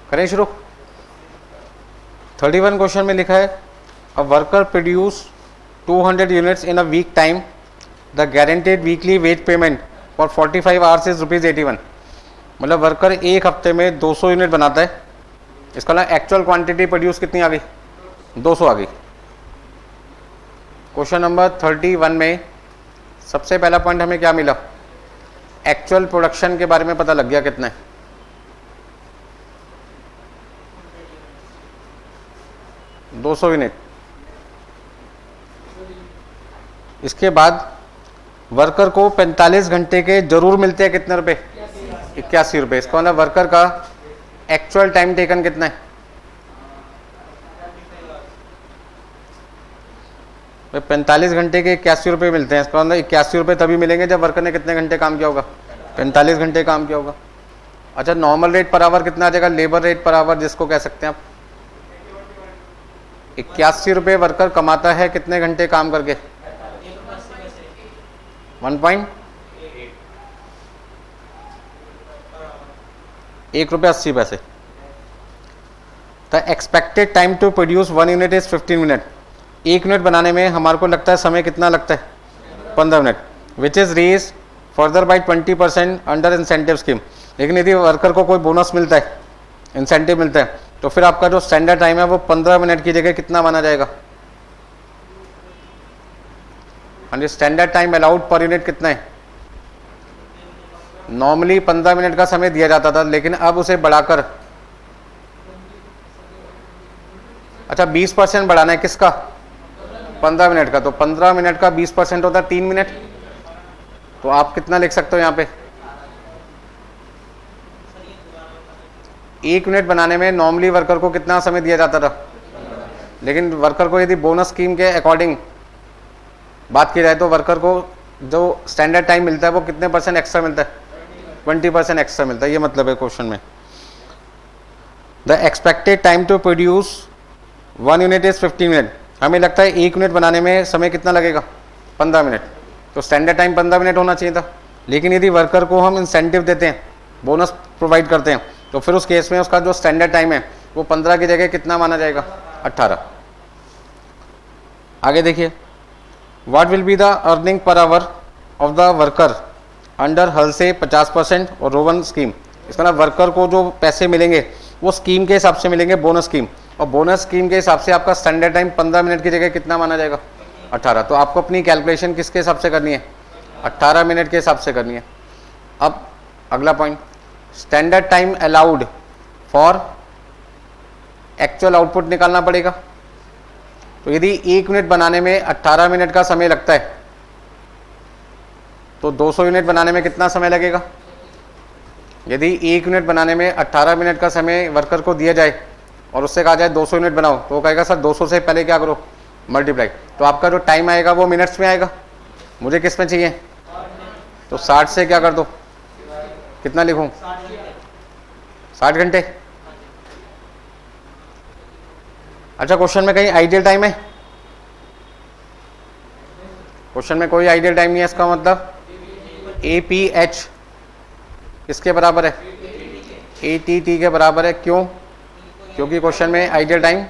करें शुरू। 31 क्वेश्चन में लिखा है a worker produce 200 units in a week time, the guaranteed weekly wage payment for 45 hours is ₹81। मतलब वर्कर एक हफ्ते में 200 यूनिट बनाता है, इसका ना एक्चुअल क्वांटिटी प्रोड्यूस कितनी आ गई? 200 आ गई। क्वेश्चन नंबर 31 में सबसे पहला पॉइंट हमें क्या मिला? एक्चुअल प्रोडक्शन के बारे में पता लग गया कितना है? 200 यूनिट। इसके बाद वर्कर को 45 घंटे के जरूर मिलते हैं कितने रुपए? 81 रुपये। इसका मतलब वर्कर का एक्चुअल टाइम टेकन कितना है? 45 घंटे के 81 रुपये मिलते हैं। इसका मतलब 81 रुपये तभी मिलेंगे जब वर्कर ने कितने घंटे काम किया होगा? 45 घंटे काम किया होगा। अच्छा, नॉर्मल रेट पर आवर कितना आ जाएगा? लेबर रेट पर आवर जिसको कह सकते हैं आप। 81 रुपये वर्कर कमाता है कितने घंटे काम करके? 1 रुपये 80 पैसे। The expected time to produce 1 unit is 15 minute. 1 unit बनाने में हमारे को लगता है समय कितना लगता है? 15 minute, which is raise further by 20% under incentive scheme. लेकिन यदि वर्कर को कोई बोनस मिलता है, इंसेंटिव मिलता है, तो फिर आपका जो स्टैंडर्ड टाइम है वो 15 मिनट की जगह कितना माना जाएगा? हाँ जी, standard time allowed per unit कितना है? नॉर्मली 15 मिनट का समय दिया जाता था, लेकिन अब उसे बढ़ाकर, अच्छा 20% बढ़ाना है, किसका? 15 मिनट का। तो 15 मिनट का 20% होता है 3 मिनट। तो आप कितना लिख सकते हो यहाँ पे? 1 मिनट बनाने में नॉर्मली वर्कर को कितना समय दिया जाता था, लेकिन वर्कर को यदि बोनस स्कीम के अकॉर्डिंग बात की जाए तो वर्कर को जो स्टैंडर्ड टाइम मिलता है वो कितने % एक्स्ट्रा मिलता है? 20% एक्स्ट्रा मिलता है। ये मतलब है क्वेश्चन में। The expected time to produce 1 unit is 15 minute. हमें लगता है 1 यूनिट बनाने में समय कितना लगेगा? 15 मिनट। तो स्टैंडर्ड टाइम 15 मिनट होना चाहिए था, लेकिन यदि वर्कर को हम इंसेंटिव देते हैं, बोनस प्रोवाइड करते हैं, तो फिर उस केस में उसका जो स्टैंडर्ड टाइम है वो 15 की जगह कितना माना जाएगा? 18। आगे देखिए, what will be the earning per hour of the worker under हल से 50% और रोवन स्कीम। इसका मतलब वर्कर को जो पैसे मिलेंगे वो स्कीम के हिसाब से मिलेंगे, बोनस स्कीम, और बोनस स्कीम के हिसाब से आपका स्टैंडर्ड टाइम 15 मिनट की जगह कितना माना जाएगा? 18। तो आपको अपनी कैलकुलेशन किसके हिसाब से करनी है? 18 मिनट के हिसाब से करनी है। अब अगला point, standard time allowed for actual output निकालना पड़ेगा। तो यदि 1 यूनिट बनाने में 18 मिनट का समय लगता है तो 200 यूनिट बनाने में कितना समय लगेगा? यदि 1 यूनिट बनाने में 18 मिनट का समय वर्कर को दिया जाए और उससे कहा जाए 200 यूनिट बनाओ, तो वो कहेगा सर 200 से पहले क्या करो? मल्टीप्लाई। तो आपका जो टाइम आएगा वो मिनट्स में आएगा। मुझे किस में चाहिए? तो 60 से क्या कर दो, कितना लिखूं? 60 घंटे। अच्छा, क्वेश्चन में कहीं आइडियल टाइम है? क्वेश्चन में कोई आइडियल टाइम नहीं है। इसका मतलब APH किसके बराबर है? ATT के बराबर है। क्यों? क्योंकि क्वेश्चन में आइडियल टाइम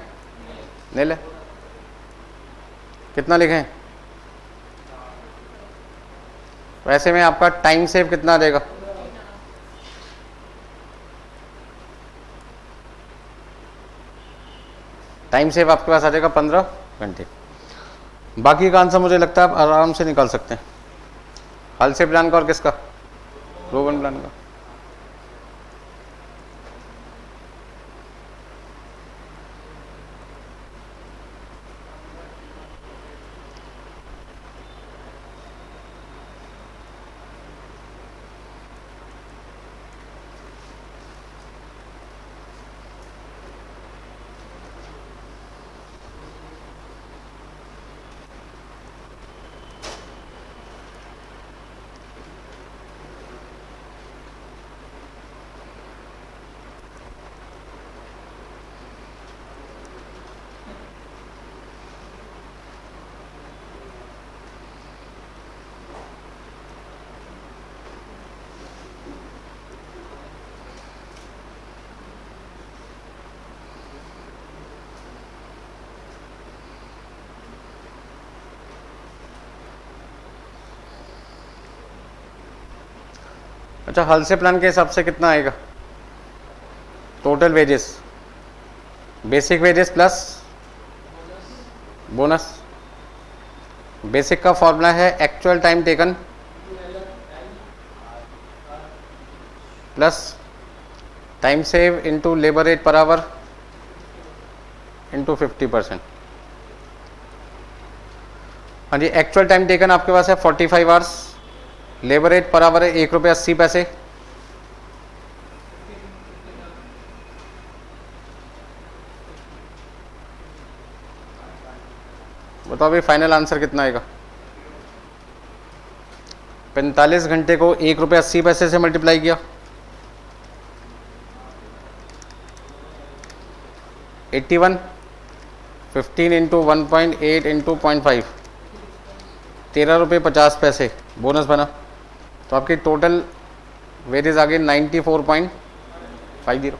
नहीं ले। कितना लिखें? वैसे में आपका टाइम सेव कितना आ जाएगा? टाइम सेव आपके पास आ जाएगा 15 घंटे। बाकी का आंसर मुझे लगता है आप आराम से निकाल सकते हैं। हल से प्लान का और किसका? रोवन प्लान का। अच्छा, हल से प्लान के हिसाब से कितना आएगा? Total wages, basic wages plus bonus. Basic का फॉर्मूला है actual time taken plus time save into labour rate per hour into 50%। हाँ जी, एक्चुअल टाइम टेकन आपके पास है 45 hours, labour rate per hour है 1 रुपये 80 पैसे। बताओ अभी फाइनल आंसर कितना आएगा? 45 घंटे को 1 रुपये 80 पैसे से मल्टीप्लाई किया, 81, 15 इंटू 1.8 इंटू 0.5, 13 रुपये 50 पैसे बोनस बना। तो आपकी टोटल वेजेस आ गई 94.50।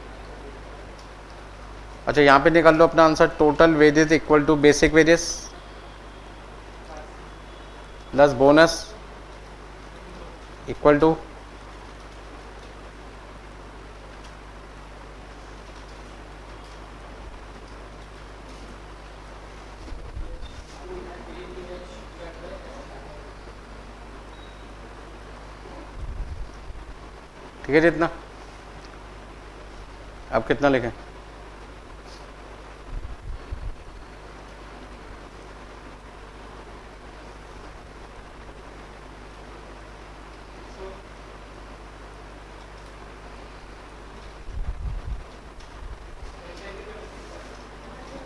अच्छा, यहाँ पे निकाल लो अपना answer. Total wages equal to basic wages plus bonus equal to ठीक है जी इतना। अब कितना लिखें?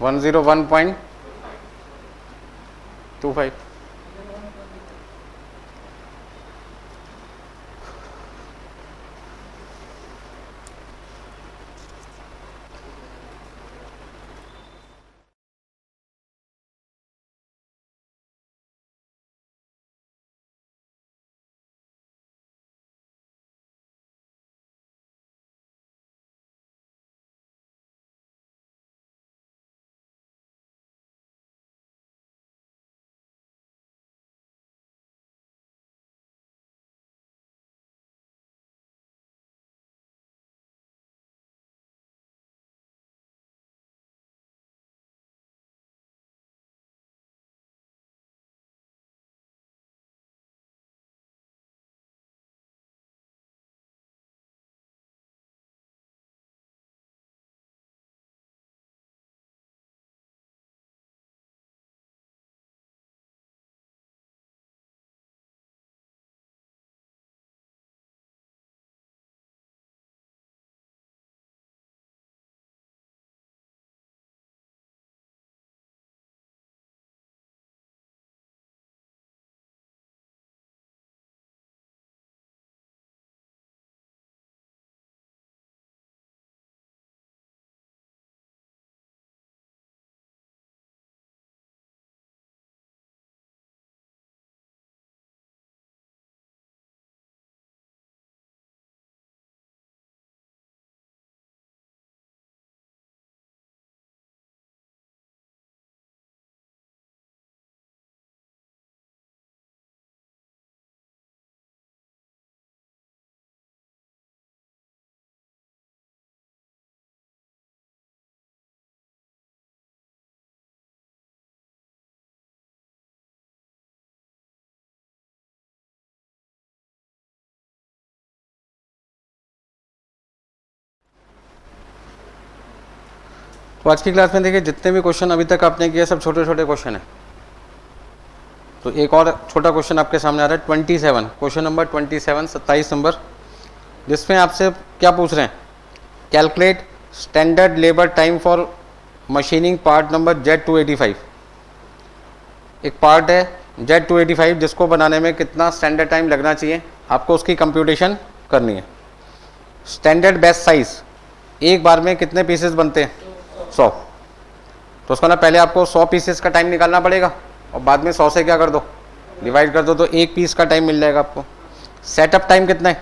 वन 101.25। तो आज की क्लास में देखिए जितने भी क्वेश्चन अभी तक आपने किए सब छोटे छोटे क्वेश्चन हैं। तो एक और छोटा क्वेश्चन आपके सामने आ रहा है 27, क्वेश्चन नंबर 27, 27 नंबर, जिसमें आपसे क्या पूछ रहे हैं? Calculate standard labour time for machining part number Z285। एक पार्ट है Z285 जिसको बनाने में कितना स्टैंडर्ड टाइम लगना चाहिए, आपको उसकी कंप्यूटेशन करनी है। स्टैंडर्ड बेस्ट साइज एक बार में कितने पीसेस बनते हैं? 100। तो उसका ना पहले आपको 100 पीसेस का टाइम निकालना पड़ेगा और बाद में 100 से क्या कर दो, डिवाइड कर दो, तो एक पीस का टाइम मिल जाएगा आपको। सेटअप टाइम कितना है?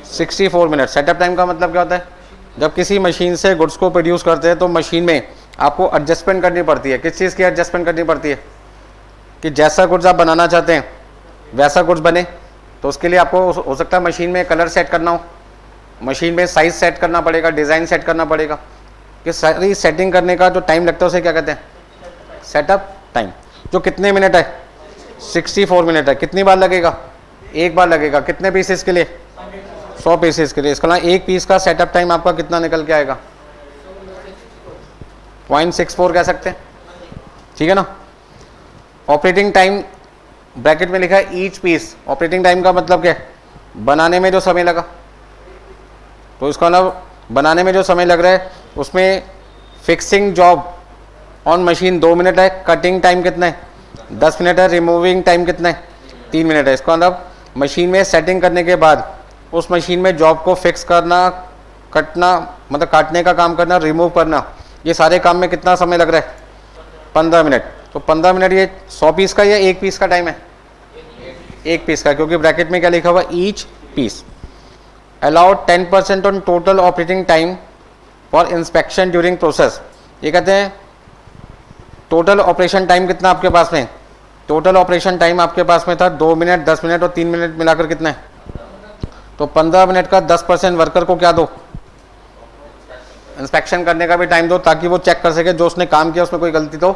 64 मिनट। सेटअप टाइम का मतलब क्या होता है? जब किसी मशीन से गुड्स को प्रोड्यूस करते हैं तो मशीन में आपको एडजस्टमेंट करनी पड़ती है। किस चीज़ की एडजस्टमेंट करनी पड़ती है? कि जैसा गुड्स आप बनाना चाहते हैं वैसा गुड्स बने। तो उसके लिए आपको हो सकता है मशीन में कलर सेट करना हो, मशीन में साइज सेट करना पड़ेगा, डिज़ाइन सेट करना पड़ेगा। कि सारी सेटिंग करने का जो टाइम लगता है उसे क्या कहते हैं? Setup time. जो कितने मिनट है? 64 मिनट है। कितनी बार लगेगा? एक बार लगेगा। कितने पीसेस के लिए? 100 पीसेस के लिए। इसका ना एक पीस का सेटअप टाइम आपका कितना निकल के आएगा? 0.64 कह सकते हैं, ठीक है ना। ऑपरेटिंग टाइम ब्रैकेट में लिखा है ईच पीस। ऑपरेटिंग टाइम का मतलब क्या है? बनाने में जो समय लगा। तो इसका ना बनाने में जो समय लग रहा है उसमें fixing job on machine 2 minute है, कटिंग टाइम कितना है? 10 मिनट है, रिमूविंग टाइम कितना है? 3 मिनट है। इसका मतलब मशीन में सेटिंग करने के बाद उस मशीन में जॉब को फिक्स करना, कटना मतलब काटने का काम करना, रिमूव करना, ये सारे काम में कितना समय लग रहा है? 15 मिनट। तो 15 मिनट ये 100 पीस का या एक पीस का टाइम है? एक पीस का, क्योंकि ब्रैकेट में क्या लिखा हुआ? Each piece. Allowed 10% on total operating time for inspection during process. ये कहते हैं टोटल ऑपरेशन टाइम कितना आपके पास में? टोटल ऑपरेशन टाइम आपके पास में था 2 मिनट, 10 मिनट और 3 मिनट मिलाकर कितना है? तो 15 मिनट का 10% वर्कर को क्या दो? इंस्पेक्शन करने का भी टाइम दो, ताकि वो चेक कर सके जो उसने काम किया उसमें कोई गलती तो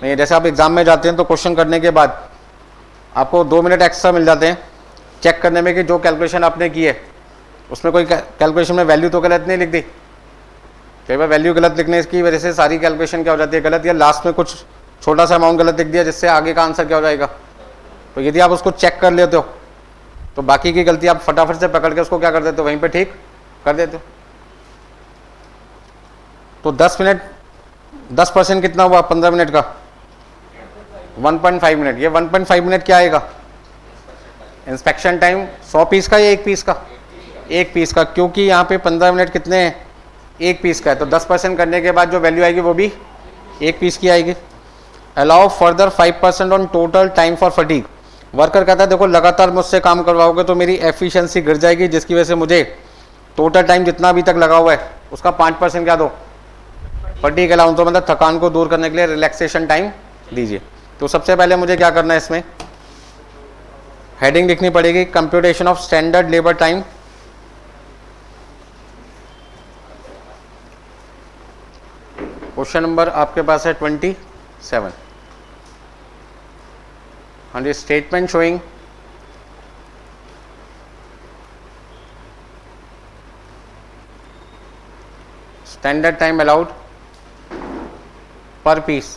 नहीं। जैसे आप एग्जाम में जाते हैं तो क्वेश्चन करने के बाद आपको 2 मिनट एक्स्ट्रा मिल जाते हैं चेक करने में कि जो कैलकुलेशन आपने की है उसमें कोई कैलकुलेशन में वैल्यू तो गलत नहीं लिख दी। कई बार वैल्यू गलत लिखने की वजह से सारी कैलकुलेशन क्या हो जाती है गलत, या लास्ट में कुछ छोटा सा अमाउंट गलत लिख दिया जिससे आगे का आंसर क्या हो जाएगा। तो यदि आप उसको चेक कर लेते हो तो बाकी की गलती आप फटाफट से पकड़ के उसको क्या कर देते हो, वहीं पे ठीक कर देते हो। तो 10 मिनट 10% कितना हुआ 15 मिनट का 1.5 मिनट। ये 1.5 मिनट क्या आएगा, इंस्पेक्शन टाइम 100 पीस का या एक पीस का, एक पीस का, क्योंकि यहाँ पे 15 मिनट कितने हैं, एक पीस का है। तो 10% करने के बाद जो वैल्यू आएगी वो भी एक पीस की आएगी। Allow further 5% on total time for fatigue. Worker कहता है देखो लगातार मुझसे काम करवाओगे तो मेरी एफिशिएंसी गिर जाएगी, जिसकी वजह से मुझे टोटल टाइम जितना अभी तक लगा हुआ है उसका 5% क्या दो, फटीग अलाउंस, तो मतलब थकान को दूर करने के लिए रिलैक्सेशन टाइम दीजिए। तो सबसे पहले मुझे क्या करना है, इसमें हेडिंग लिखनी पड़ेगी computation of standard labour time. Question number आपके पास है 27। हाँ जी, statement showing standard time allowed per piece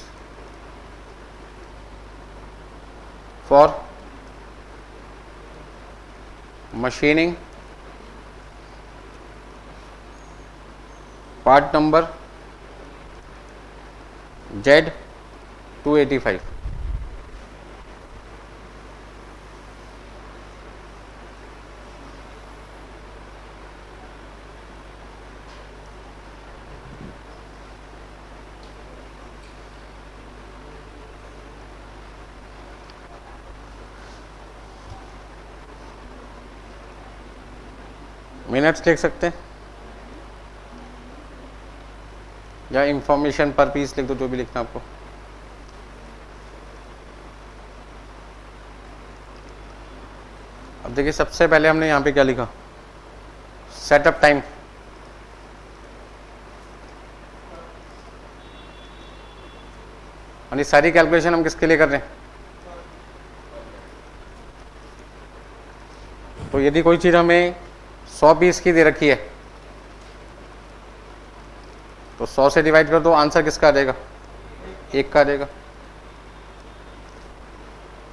for machining part number Z285। Minutes लिख सकते हैं या इंफॉर्मेशन पर पीस लिख दो, जो भी लिखना आपको। अब देखिए सबसे पहले हमने यहाँ पे क्या लिखा, सेटअप टाइम। यानी सारी कैलकुलेशन हम किसके लिए कर रहे हैं। तो यदि कोई चीज हमें 100 पीस की दे रखी है तो 100 से डिवाइड कर दो, आंसर किसका आ जाएगा, एक का आ जाएगा।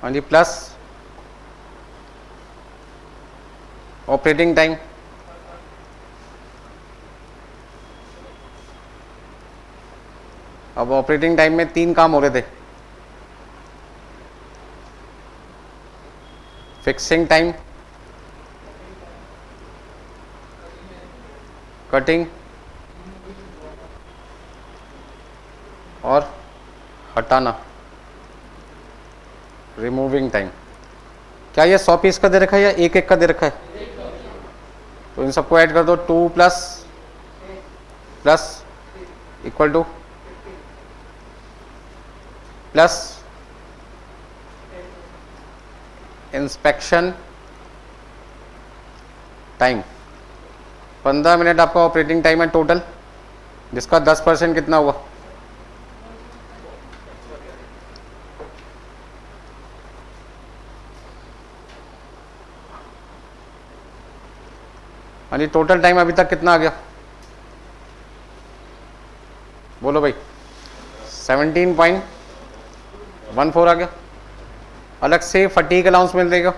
हाँ जी, प्लस ऑपरेटिंग टाइम, अब ऑपरेटिंग टाइम में 3 काम हो रहे थे, फिक्सिंग टाइम, कटिंग और हटाना, रिमूविंग टाइम। क्या ये 100 पीस का दे रखा है या एक एक का दे रखा है, तो इन सबको ऐड कर दो, 2 plus plus equal two plus inspection time. 15 minute आपका ऑपरेटिंग टाइम है टोटल, जिसका 10% कितना हुआ, हाँ जी, टोटल टाइम अभी तक कितना आ गया, बोलो भाई, 17.14 आ गया। अलग से फटीक अलाउंस मिल देगा,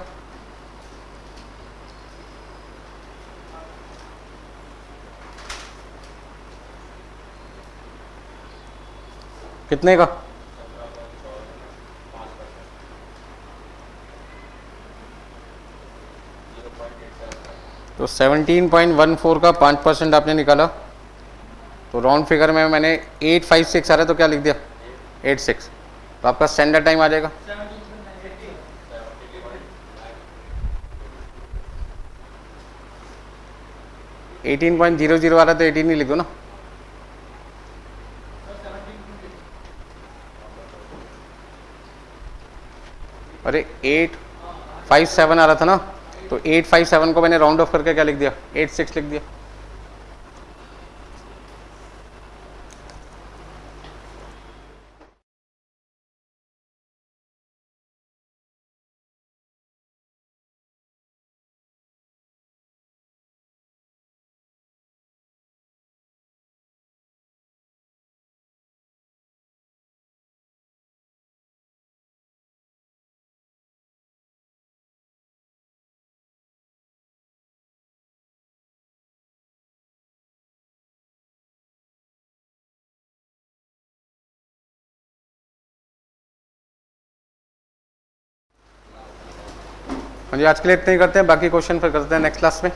कितने का, तो 17.14 का 5% आपने निकाला, तो राउंड फिगर में मैंने 856 आ रहा है तो क्या लिख दिया 86, तो आपका स्टैंडर्ड टाइम आ जाएगा 18.00 आ रहा है तो 18 ही लिख दो ना। अरे 857 आ रहा था ना, तो 857 को मैंने राउंड ऑफ करके क्या लिख दिया 86 लिख दिया। हाँ जी, आज के लिए इतना ही करते हैं, बाकी क्वेश्चन फिर करते हैं नेक्स्ट क्लास में।